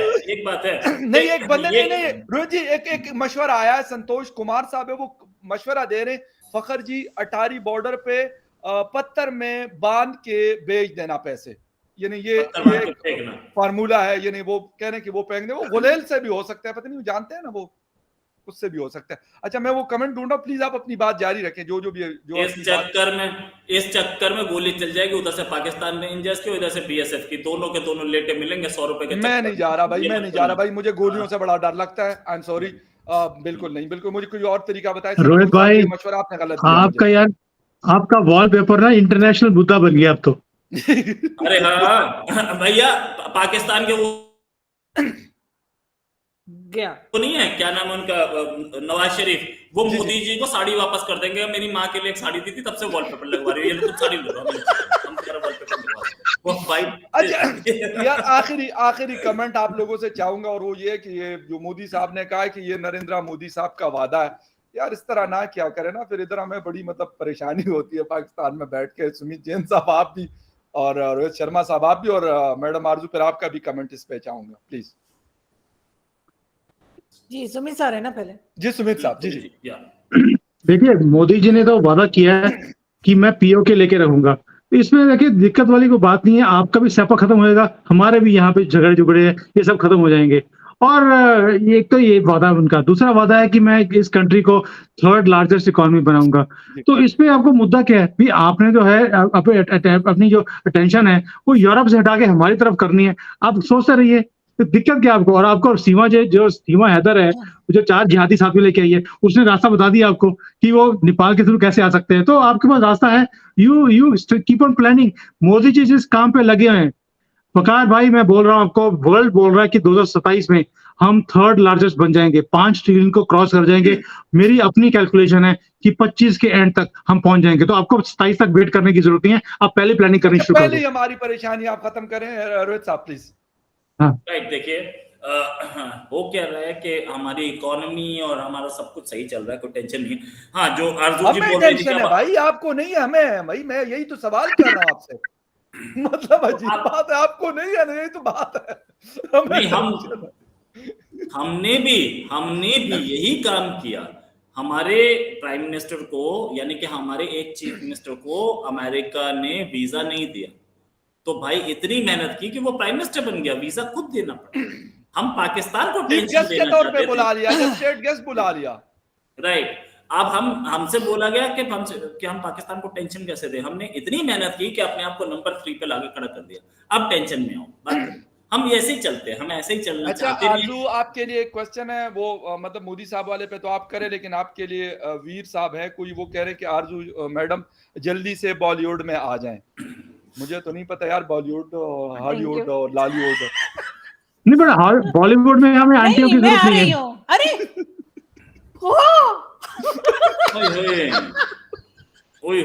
नहीं, एक बंदे ने रोहित जी एक मशवरा आया है, संतोष कुमार साहब है वो मशवरा दे रहे हैं, फखर जी अटारी बॉर्डर पे पत्थर में बांध के बेच देना पैसे, यानी ये फार्मूला है, यानी वो कह रहे हैं कि वो फेंक दे, वो गुलेल से भी हो सकता है, पता नहीं जानते हैं ना, वो उससे भी हो सकता है। अच्छा मैं वो कमेंट ढूंढा, प्लीज आप अपनी बात जारी रखें, जो भी जो इस चक्कर में गोली चल जाएगी, उधर से पाकिस्तान रेंजर्स की, उधर से BSF की, दोनों के दोनों लेटे मिलेंगे 100 रुपए के। मैं नहीं जा रहा भाई, मुझे गोलियों से बड़ा डर लगता है, आई एम सॉरी, बिल्कुल नहीं, बिल्कुल मुझे कोई और तरीका बताएं। रोहित भाई मशवरा आपने गलत दिया आपका यार, आपका वॉलपेपर ना इंटरनेशनल मुद्दा बन गया अब तो। अरे हाँ भैया, पाकिस्तान के वो गया तो नहीं है, क्या नाम है उनका, नवाज शरीफ, वो मोदी जी को साड़ी वापस कर देंगे, मेरी माँ के लिए एक साड़ी दी थी तब से वॉलपेपर लगवा रही है, तुम साड़ी लो, हम तेरा वॉलपेपर लगवा। वो भाई अच्छा यार आखिरी कमेंट आप लोगों से चाहूंगा, और वो ये कि ये जो मोदी साहब ने कहा है कि ये नरेंद्र मोदी साहब का वादा है, यार इस तरह ना क्या करें ना, फिर इधर हमें बड़ी मतलब परेशानी होती है पाकिस्तान में बैठ के। सुमित जैन साहब आप भी, और रोहित शर्मा साहब आप भी, और मैडम आरजू पर आपका भी कमेंट इस पे चाहूंगा प्लीज। जी सुमित सर है ना पहले। जी सुमित साहब जी। देखिए मोदी जी ने तो वादा किया है कि मैं POK लेके रहूंगा, इसमें देखिए दिक्कत वाली कोई बात नहीं है, आपका भी स्यापा खत्म होएगा, हमारे भी यहाँ पे झगड़े झुगड़े ये सब खत्म हो जाएंगे। और एक तो ये वादा है उनका, दूसरा वादा है कि मैं इस कंट्री को 3rd लार्जेस्ट इकोनॉमी बनाऊंगा। तो इसमें आपको मुद्दा क्या है भी, आपने जो है अपनी जो अटेंशन है वो यूरोप से हटा के हमारी तरफ करनी है, आप सोचते रहिए, तो दिक्कत क्या आपको। और आपको सीमा जो सीमा हैदर है, जो 4 जिहादी साथ में लेके आई है, उसने रास्ता बता दिया आपको कि वो नेपाल के थ्रू कैसे आ सकते हैं, तो आपके पास रास्ता है, you keep on planning. Modi ji जिस काम पे लगे हुए हैं, वकार भाई मैं बोल रहा हूँ आपको, वर्ल्ड बोल रहा है कि 2027 में हम थर्ड लार्जेस्ट बन जाएंगे, 5 ट्रिलियन को क्रॉस कर जाएंगे। मेरी अपनी कैलकुलेशन है कि 25 के एंड तक हम पहुंच जाएंगे। तो आपको 27 तक वेट करने की जरूरत नहीं है, आप पहले प्लानिंग करनी शुरू कर पहले दो। ही हमारी परेशानी आप खत्म करें रोहित साहब प्लीज। राइट, देखिए हो क्या रहा है कि हमारी इकोनॉमी और हमारा सब कुछ सही चल रहा है, कोई टेंशन नहीं है। हाँ, जो आरजू जी हमें बोल रही थी टेंशन है भाई, आपको नहीं है, हमें है भाई। मैं यही तो सवाल कर रहा हूँ आपसे। मतलब अजीब बात है, आपको नहीं है ना, यही तो बात है। नहीं, हमने भी यही काम किया। हमारे प्राइम मिनिस्टर को, यानी कि हमारे एक चीफ मिनिस्टर को अमेरिका ने वीजा नहीं दिया, तो भाई इतनी मेहनत की कि वो प्राइम मिनिस्टर बन गया, वीजा खुद देना पड़ा। हम पाकिस्तान को टेंशन देना तौर पे चाहते बुला थे, लिया, स्टेट गेस्ट बुला लिया। राइट। अब हमसे बोला गया कि हम पाकिस्तान को टेंशन कैसे दें। हमने इतनी मेहनत की कि अपने आप को नंबर 3 पे लाके खड़ा कर दिया। अब टेंशन में आओ, बात हम ऐसे ही चलते हैं, हम ऐसे ही चलना चाहते हैं। आरजू, आपके लिए एक क्वेश्चन है, वो मतलब मोदी साहब वाले पे तो आप करें, लेकिन आपके लिए वीर साहब है कोई, वो कह रहे कि आरजू मैडम जल्दी से बॉलीवुड में आ जाएं। मुझे तो नहीं पता यार, बॉलीवुड हॉलीवुड और लॉलीवुड नहीं, बट बॉलीवुड में हमें आंटियों की जरूरत नहीं है। अरे ओए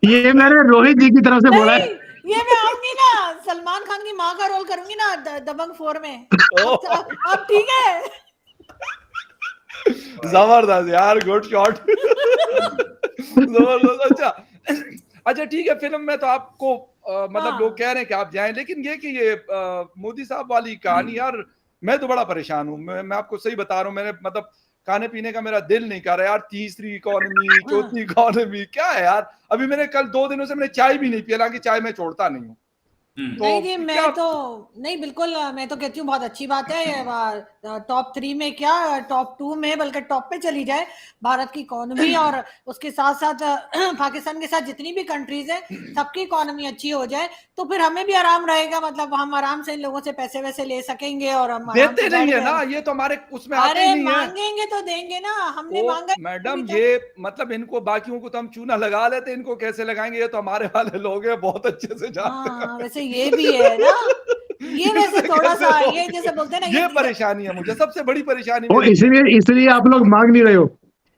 ये मैंने रोहित जी की तरफ से बोला है। ये मैं आऊंगी ना, सलमान खान की माँ का रोल करूंगी ना दबंग 4 में। अब ठीक है। जबरदस्त यार, गुड शॉट। जबरदस्त। अच्छा ठीक है, फिल्म में तो आपको मतलब लोग कह रहे हैं कि आप जाएं, लेकिन ये कि ये मोदी साहब वाली कहानी यार, मैं तो बड़ा परेशान हूँ। मैं आपको सही बता रहा हूँ, मैंने मतलब खाने पीने का मेरा दिल नहीं कर रहा यार। तीसरी इकोनॉमी, चौथी इकोनॉमी, क्या है यार। अभी मैंने कल 2 दिनों से मैंने चाय भी नहीं पिया, हालांकि चाय मैं छोड़ता नहीं हूँ। तो नहीं जी, मैं तो नहीं, बिल्कुल मैं तो कहती हूँ बहुत अच्छी बात है। टॉप 3 में क्या, टॉप 2 में, बल्कि टॉप पे चली जाए भारत की इकोनॉमी, और उसके साथ साथ पाकिस्तान के साथ जितनी भी कंट्रीज है सबकी इकोनॉमी अच्छी हो जाए, तो फिर हमें भी आराम रहेगा। मतलब हम आराम से इन लोगों से पैसे वैसे ले सकेंगे, और हम देते नहीं है ना, ये तो हमारे उसमें आते ही नहीं है। मांगेंगे तो देंगे ना, हमने मांगा मैडम। ये मतलब इनको, बाकियों को तो हम चूना लगा लेते, इनको कैसे लगाएंगे, ये तो हमारे वाले लोग हैं, बहुत अच्छे से जानते हैं। वैसे ये भी है ना, ये वैसे थोड़ा सा ये जैसे बोलते हैं ना, ये परेशानी है मुझे, सबसे बड़ी परेशानी। इसलिए आप लोग मांग नहीं रहे हो।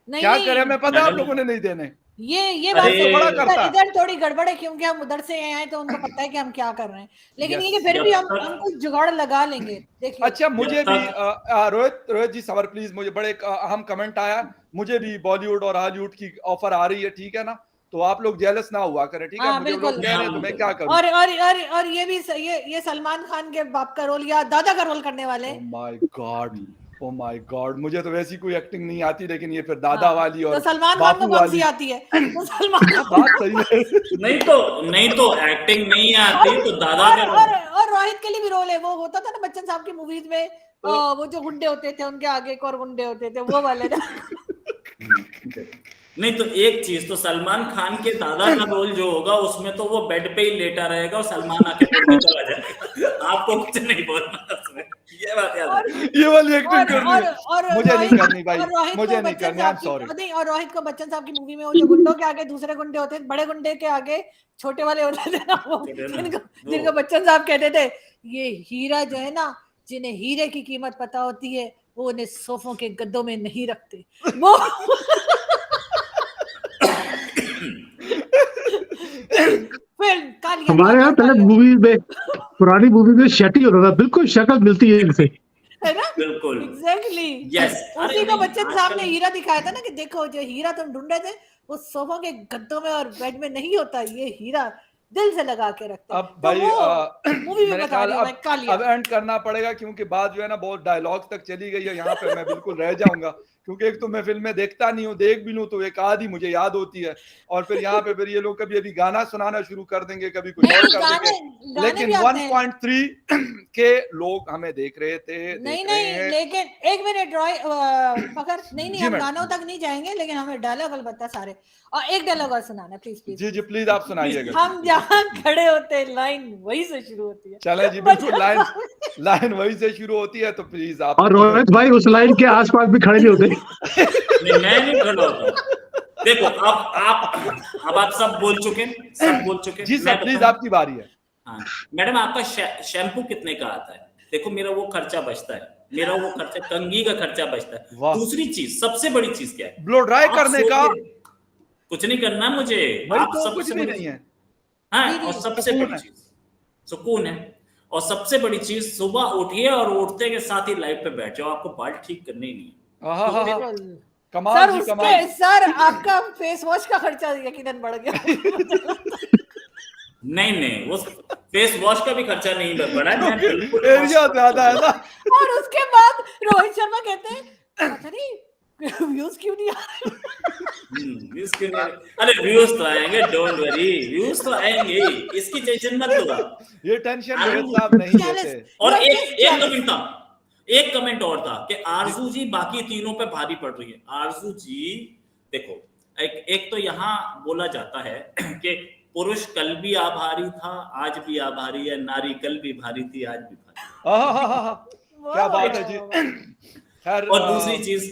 क्या करें, मैं पता आप लोगों ने नहीं देने। ये बात तो बड़ा करता है। इधर थोड़ी गड़बड़ है, क्योंकि हम उधर से आए हैं, तो उनको पता है कि हम क्या कर रहे हैं, लेकिन ये कि फिर भी हम कुछ जुगाड़ लगा लेंगे। देखिए, अच्छा, मुझे भी रोहित जी सवर प्लीज, मुझे बड़े अहम कमेंट आया, मुझे भी बॉलीवुड और हॉलीवुड की ऑफर आ रही है, ठीक है ना, तो आप लोग जेलस ना हुआ करें, ठीक है। मुझे लोग कह रहे हैं तो मैं क्या करूं। और ये भी ये सलमान खान के बाप का रोल या दादा का रोल करने वाले। ओ माय गॉड, मुझे तो वैसी कोई एक्टिंग नहीं आती, लेकिन ये फिर दादा वाली और तो सलमान खान को कौन सी आती है? तो सलमान बात सही है। नहीं तो एक्टिंग नहीं आती तो दादा का। और रोहित के लिए भी रोल है, वो होता था ना बच्चन साहब की मूवीज में, वो जो गुंडे होते थे, उनके आगे एक और गुंडे होते थे, वो वाले ना। नहीं तो एक चीज तो, सलमान खान के दादा का रोल जो होगा उसमें तो वो बेड पे ही लेटा रहेगा और सलमान आके बोलने चला जाएगा। आपको कुछ नहीं बोलना उसमें, ये बात याद है। ये वाली एक्टिंग करनी है, मुझे नहीं करनी भाई, मुझे नहीं करनी, आई एम सॉरी। और रोहित को बच्चन साहब की मूवी में वो जो गुंडों के आगे दूसरे गुंडे होते थे, बड़े गुंडे के आगे छोटे वाले होते थे ना, वो जिनको बच्चन साहब कहते थे, ये हीरा जो है ना, जिन्हें हीरे की कीमत पता होती है, वो उन्हें सोफों के गद्दों में नहीं रखते। वो हमारे यहाँ पहले मूवी में, पुरानी मूवी में शेट्टी होता था, बिल्कुल शक्ल मिलती है इनसे, है ना, बिल्कुल एग्जैक्टली। यस, उसी को बच्चन साहब ने हीरा दिखाया था ना, कि देखो जो हीरा तुम ढूंढ रहे थे वो सोफों के गद्दों में और बेड में नहीं होता, ये हीरा दिल से लगा के रखते। अब भाई मूवी में बता रही हूं, अब एंड करना पड़ेगा, क्योंकि बात जो है ना बहुत डायलॉग तक चली गई है। यहाँ पे मैं बिल्कुल रह जाऊंगा, क्योंकि एक तो मैं फिल्में देखता नहीं हूँ, देख भी लूं तो एक आधी मुझे याद होती है, और फिर यहाँ पे फिर ये लोग कभी अभी गाना सुनाना शुरू कर देंगे, कभी कुछ और कर देंगे। लेकिन 1.3 के लोग हमें देख रहे थे। नहीं, लेकिन एक मिनट पकड़, नहीं हम गानों तक नहीं जाएंगे, लेकिन हमें डायलॉग अलबत्ता सारे, और एक डायलॉग और सुनाना प्लीज। जी प्लीज आप सुनाइएगा। हम जहाँ खड़े होते हैं लाइन वही से शुरू होती है। चले जी, बिल्कुल लाइन वही से शुरू होती है, तो प्लीज आप। और रोहित भाई उस लाइन के आसपास भी खड़े नहीं होते। नहीं, मैं नहीं खड़ा होता। देखो अब आप सब बोल चुके जी सर, प्लीज आपकी बारी है। हाँ मैडम, आपका शैम्पू कितने का आता है? देखो मेरा वो खर्चा बचता है, मेरा वो खर्चा, कंघी का खर्चा बचता है। वाह। दूसरी चीज, सबसे बड़ी चीज क्या है? ब्लो ड्राई आप करने का कुछ नहीं करना मुझे, वही आप तो, कुछ सबसे भी बड़ी नहीं है। हाँ, जी, और जी, सबसे सुकून बड़ी है। चीज सुकून है। और सबसे बड़ी चीज, सुबह उठिए और उठते के साथ ही लाइव पे बैठ जाओ, आपको बाल ठीक करने ही नहीं है। आहा, बिल्कुल। कमाल सर जी उसके कमाल। सर आपका फेस वॉश का खर्चा यकीनन बढ़ गया। नहीं नहीं, वो फेस वॉश का भी खर्चा नहीं बढ़ा है, मैं बिल्कुल एरिया ज्यादा है ना। और उसके बाद रोहित शर्मा कहते हैं पता नहीं व्यूज क्यों नहीं आ रहे। व्यूज क्यों नहीं आ रहे? अरे व्यूज तो आएंगे, डोंट वरी, व्यूज तो आएंगे, इसकी टेंशन मत लो आप। ये टेंशन रोहित साहब नहीं लेते। और You're एक just एक jealous. कमेंट था, एक कमेंट और था कि आरजू जी बाकी तीनों पे भारी पड़ रही है। आरजू जी देखो, एक तो यहाँ बोला जाता है कि पुरुष कल भी आभारी था, आज भी आभारी है, नारी कल भी भारी थी, आज भी भारी। आहा, क्या बात है जी। खैर, और दूसरी चीज,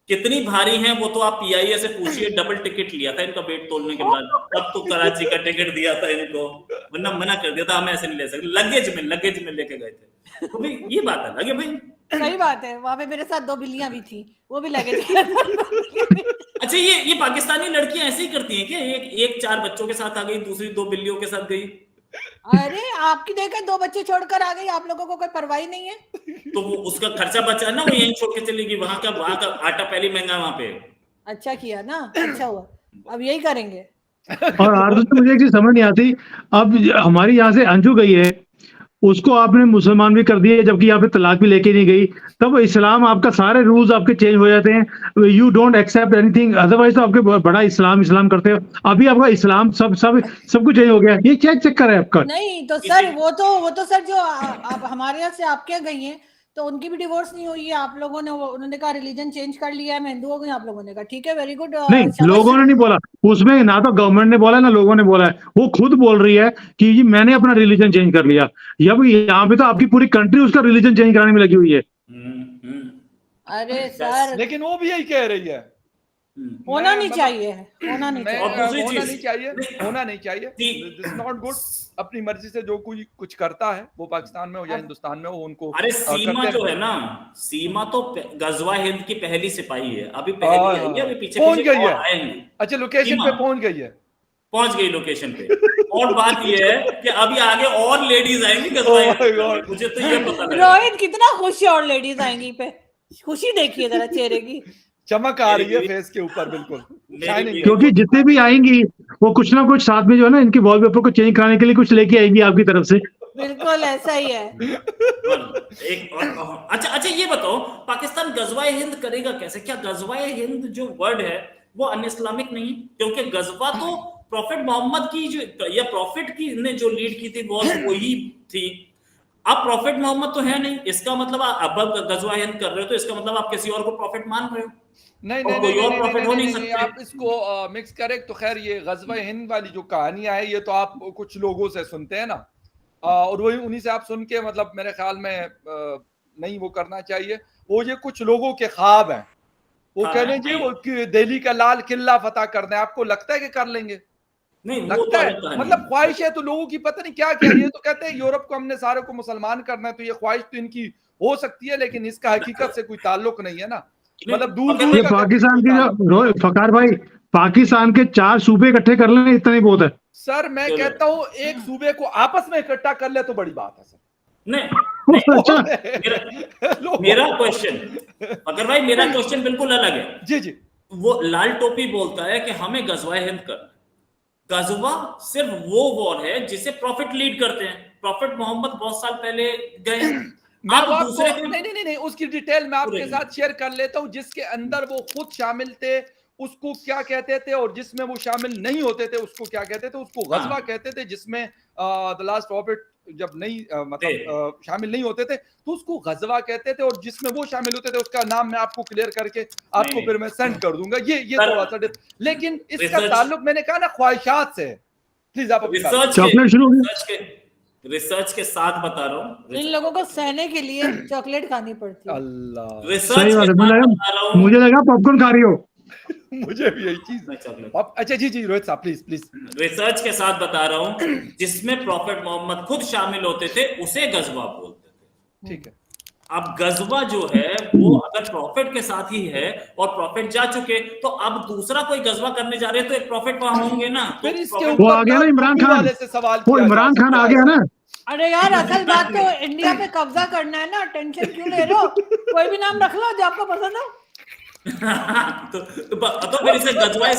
कितनी भारी हैं वो तो आप पीआईए से पूछिए, डबल टिकट लिया था इनका वेट तोलने के बाद, तब तो कराची का टिकट दिया था इनको, वरना मना कर दिया था हम ऐसे नहीं ले सकते, लगेज में लेके गए थे। तो भाई ये बात अलग है भाई। सही बात है, वहां पे मेरे साथ 2 बिल्लियां भी थी, वो भी लगे अच्छा, ये पाकिस्तानी लड़कियां ऐसे ही करती हैं क्या? एक 4 बच्चों के साथ आ गई, दूसरी 2 बिल्लियों के साथ गई। अरे आपकी देखे 2 बच्चे छोड़कर आ गई, आप लोगों को कोई परवाह ही नहीं है। तो वो उसका खर्चा बचा ना, वो यहीं छोड़ के चलेगी, वहां का आटा पहले महंगा वहां पे। अच्छा किया ना, अच्छा हुआ, अब यही करेंगे। और आरजू तो मुझे एक चीज समझ नहीं आती, अब हमारी यहाँ से अंजू गई है, उसको आपने मुसलमान भी कर दिया, जबकि यहाँ पे तलाक भी लेके नहीं गई, तब इस्लाम आपका सारे रूल्स आपके चेंज हो जाते हैं, you don't accept anything, otherwise तो आपके बड़ा इस्लाम करते हो, अभी आपका इस्लाम सब कुछ चेंज हो गया, ये क्या चक्कर है आपका? नहीं तो सर वो तो सर जो आप हमारे यहाँ से आपके यहाँ गई हैं तो उनकी भी डिवोर्स नहीं हुई है, आप लोगों ने उन्होंने कहा रिलीजन चेंज कर लिया है, मैं हिंदू हो गई, आप लोगों ने कहा ठीक है, वेरी गुड। नहीं, लोगों ने नहीं बोला उसमें, ना तो गवर्नमेंट ने बोला ना लोगों ने बोला है, वो खुद बोल रही है कि जी मैंने अपना रिलीजन चेंज कर लिया। यहाँ पे तो आपकी पूरी कंट्री उसका रिलीजन चेंज कराने में लगी हुई है। अरे सर, लेकिन वो भी यही कह रही है, होना नहीं चाहिए, होना नहीं चाहिए, और दूसरी होना चीज- नहीं चाहिए, होना नहीं चाहिए, दिस इज नॉट गुड। अपनी मर्जी से जो कोई कुछ करता है, वो पाकिस्तान में हो या हिंदुस्तान में हो, उनको अरे सीमा जो है ना, सीमा तो गजवा हिंद की पहली सिपाही है, अभी पहली आई है, अभी पीछे पहुंच गई और है। आएंगे। अच्छा, लोकेशन सीमा पे पहुंच गई है, पहुंच गई लोकेशन पे। और बात ये है कि अभी आगे और लेडीज आएंगी गजवा Oh my हिंद God. पे, मुझे तो ये पता लगा। रोहित कितना खुश है, और लेडीज आएंगी पे खुशी देखिए जरा चेहरे की, चमक आ रही है फेस के ऊपर, बिल्कुल शाइनिंग। क्योंकि जितने भी आएंगी वो कुछ ना कुछ साथ में जो है ना, इनके वॉलपेपर को चेंज कराने के लिए कुछ लेके आएंगी आपकी तरफ से। बिल्कुल ऐसा ही है। अच्छा ये बताओ, पाकिस्तान गजवा हिंद करेगा कैसे? क्या गजवा हिंद जो वर्ड है वो अन इस्लामिक नहीं? क्योंकि गजवा तो प्रॉफिट मोहम्मद की जो, या प्रॉफिट की ने जो लीड की थी वो वही थी। अब प्रॉफिट मोहम्मद तो है नहीं, इसका मतलब अब गजवा हिंद कर रहे हो तो इसका मतलब आप किसी और को प्रॉफिट मान रहे हो। नहीं, कोई और प्रॉफिट हो नहीं सकते। आप इसको मिक्स करें तो खैर, ये गजवा हिंद वाली जो कहानियां है, ये तो आप कुछ लोगों से सुनते हैं ना, और वही उन्हीं से आप सुन के, मतलब मेरे ख्याल में नहीं वो करना चाहिए। वो ये कुछ लोगों के ख्वाब हैं, वो हाँ, कहने जी वो दिल्ली का लाल किला फतह करना है, आपको लगता है कि कर लेंगे? नहीं, लगता है, मतलब ख्वाहिश है तो लोगों की पता नहीं क्या क्या। ये तो कहते हैं यूरोप को हमने सारे को मुसलमान करना है, तो ये ख्वाहिश तो इनकी हो सकती है, लेकिन इसका हकीकत से कोई ताल्लुक नहीं है ना, मतलब दूर ये पाकिस्तान की फकार भाई, पाकिस्तान के 4 सूबे इकट्ठे कर लें, इतना ही बहुत है। सर मैं कहता हूँ एक सूबे को आपस में इकट्ठा कर ले तो बड़ी बात है सर। नहीं, मेरा क्वेश्चन, अगर भाई मेरा क्वेश्चन बिल्कुल अलग है। जी वो लाल टोपी बोलता है कि हमें गजवा हिंद करना। गजवा सिर्फ वो वॉर है जिसे प्रॉफिट लीड करते हैं। प्रॉफिट मोहम्मद बहुत साल पहले गए, आप दूसरे नहीं, उसकी डिटेल मैं आपके साथ शेयर कर लेता हूँ, जिसके अंदर वो खुद शामिल थे उसको क्या कहते थे, और जिसमें वो शामिल नहीं होते थे उसको क्या कहते थे। उसको गजवा कहते थे, जिसमें द लास्ट प्रॉफिट जब नहीं मतलब शामिल नहीं होते थे तो उसको गजवा कहते थे, और जिसमें वो शामिल होते थे उसका नाम मैं आपको क्लियर करके आपको फिर मैं सेंड कर दूंगा। ये थोड़ा सा, लेकिन इसका ताल्लुक मैंने कहा ना ख्वाहिशात से। प्लीज आप रिसर्च के साथ बता रहा हूँ, इन लोगों को सहने के लिए चॉकलेट खानी पड़ती है। अल्लाह, रिसर्च के साथ बता रहा हूँ। मुझे लगा पॉपकॉर्न खा रही हो। मुझे भी यही चीज। मैं चॉकलेट अच्छा जी रोहित साहब प्लीज प्लीज। रिसर्च के साथ बता रहा हूं, जिसमें प्रॉफेट मोहम्मद खुद शामिल होते थे उसे गजवा बोलते थे। ठीक है। अब गजवा जो है वो अगर प्रॉफिट के साथ ही है और प्रॉफिट जा चुके, तो अब दूसरा कोई गजवा करने जा रहे हैं तो एक प्रॉफिट वहां होंगे ना। तो फिर इसके prophet- वो आ ऊपर गया ना इमरान खान, वाले से सवाल वो किया जा इमरान खान सकता आ है। गया ना। अरे यार असल बात तो इंडिया पे कब्जा करना है ना, टेंशन क्यों ले रहे हो? कोई भी नाम रख लो जो आपको पसंद हो। तो फिर इसे गजवाए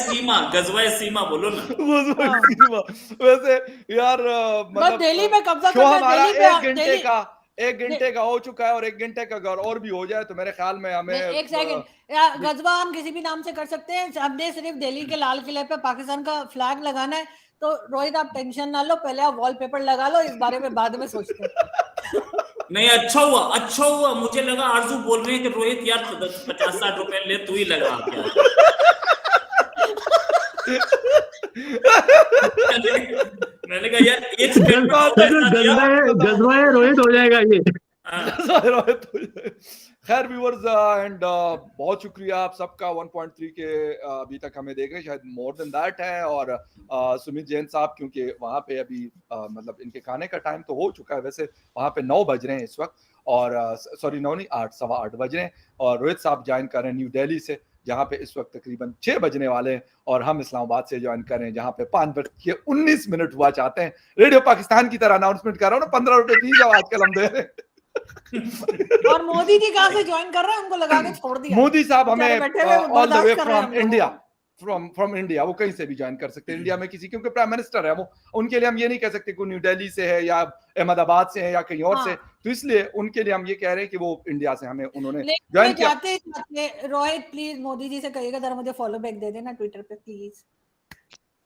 सीमा बोलो ना। वैसे यार बस मतलब दिल्ली पे कब्जा शो करना है, हमारा दिल्ली पे 1 घंटे का हो चुका है, और 1 घंटे का अगर और भी हो जाए तो मेरे ख्याल में हमें एक सेकंड, गजवा हम किसी भी नाम से कर सकते हैं, हमने सिर्फ दिल्ली के लाल किले पे पाकिस्तान का फ्लैग लगाना है। तो रोहित आप टेंशन ना लो, पहले आप वॉलपेपर लगा लो, इस बारे में बाद में सोचते हैं। नहीं, अच्छा हुआ, मुझे लगा आरजू बोल रहे हैं कि रोहित यार 50-60 रुपए ले, तू ही लगा क्या। मैंने कहा यार एक जज्बा है रोहित हो जाएगा ये। खैर व्यूअर्स एंड बहुत शुक्रिया आप सबका। 1.3 के अभी तक हमें देख रहे हैं, शायद मोर देन दैट है। और सुमित जैन साहब क्योंकि वहां पे अभी मतलब इनके खाने का टाइम तो हो चुका है, वैसे वहां पे 9 बज रहे हैं इस वक्त, और सॉरी 9 नहीं 8 सवा 8 बज रहे हैं। और रोहित साहब ज्वाइन कर रहे हैं न्यू दिल्ली से, जहाँ पे इस वक्त तकरीबन 6 बजने वाले हैं, और हम इस्लामाबाद से ज्वाइन कर रहे हैं जहाँ पे 5:19 हुआ चाहते हैं। रेडियो पाकिस्तान की तरह अनाउंसमेंट कर रहा हूँ ना, 15 रुपए फीस आजकल हम दे रहे हैं। और मोदी जी कहाँ से ज्वाइन कर रहे हैं, हमको लगा के छोड़ दिया। मोदी साहब हमें all the way from India, India, from India, वो कहीं से भी ज्वाइन कर सकते हैं इंडिया में किसी, क्योंकि प्राइम मिनिस्टर है वो, उनके लिए हम ये नहीं कह सकते कि न्यू दिल्ली से है या अहमदाबाद से है या कहीं और से, तो इसलिए उनके लिए हम ये कह रहे हैं कि वो इंडिया से हमें उन्होंने ज्वाइन किया। जाते रोहित प्लीज मोदी जी से कहिएगा जरा मुझे फॉलो बैक दे देना ट्विटर पे प्लीज।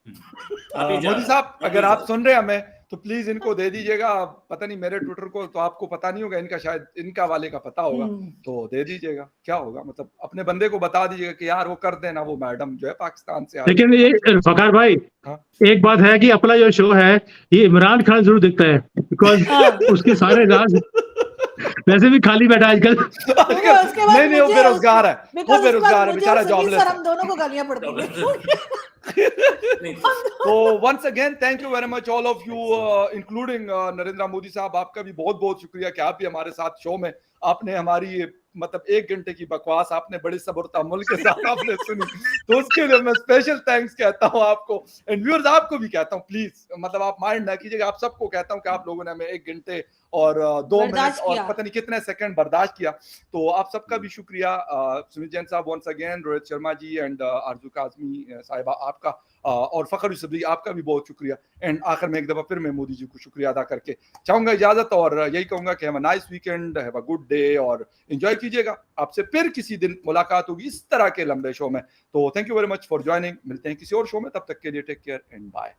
मोदी साहब अगर आप सुन रहे हैं हमें तो प्लीज इनको दे दीजिएगा। पता नहीं मेरे ट्विटर को तो आपको पता नहीं होगा, इनका शायद इनका वाले का पता होगा, तो दे दीजिएगा। क्या होगा मतलब अपने बंदे को बता दीजिएगा कि यार वो कर देना, वो मैडम जो है पाकिस्तान से। लेकिन ये फकार भाई एक बात है कि अपना जो शो है ये इमरान खान जरूर दिखता है, बिकॉज उसके सारे राज वैसे भी खाली बैठा आजकल। नहीं वो बेरोजगार है, वो बेरोजगार है बेचारा, जॉबलेस है। हम दोनों को गालियां पड़ती हैं। तो once again thank you very much all of you including Narendra Modi sahab, आपका भी बहुत बहुत शुक्रिया कि आप भी हमारे साथ शो में आपने हमारी मतलब 1 घंटे की बकवास आपने बड़े सब्र तहम्मुल के साथ आपने सुनी, तो उसके लिए मैं स्पेशल थैंक्स कहता हूं आपको, एंड व्यूअर्स आपको भी कहता हूं प्लीज मतलब आप माइंड ना कीजिएगा, आप सबको कहता हूं कि आप लोगों ने हमें 1 घंटे और 2 मिनट और पता नहीं कितने सेकंड बर्दाश्त किया, तो आप सबका भी शुक्रिया। Sumit Jain sahab once again, Rohit Sharma ji and Arzoo Kazmi साहिबा आपका, और फखर यूसुफी आपका भी बहुत शुक्रिया। एंड आखिर में एक दफा फिर मैं मोदी जी को शुक्रिया अदा करके चाहूंगा इजाजत, और यही कहूंगा कि have a nice weekend, have a good day, और एंजॉय कीजिएगा। आपसे फिर किसी दिन मुलाकात होगी इस तरह के लंबे शो में, तो thank you very much for joining. मिलते हैं किसी और शो में, तब तक के लिए टेक केयर एंड बाय।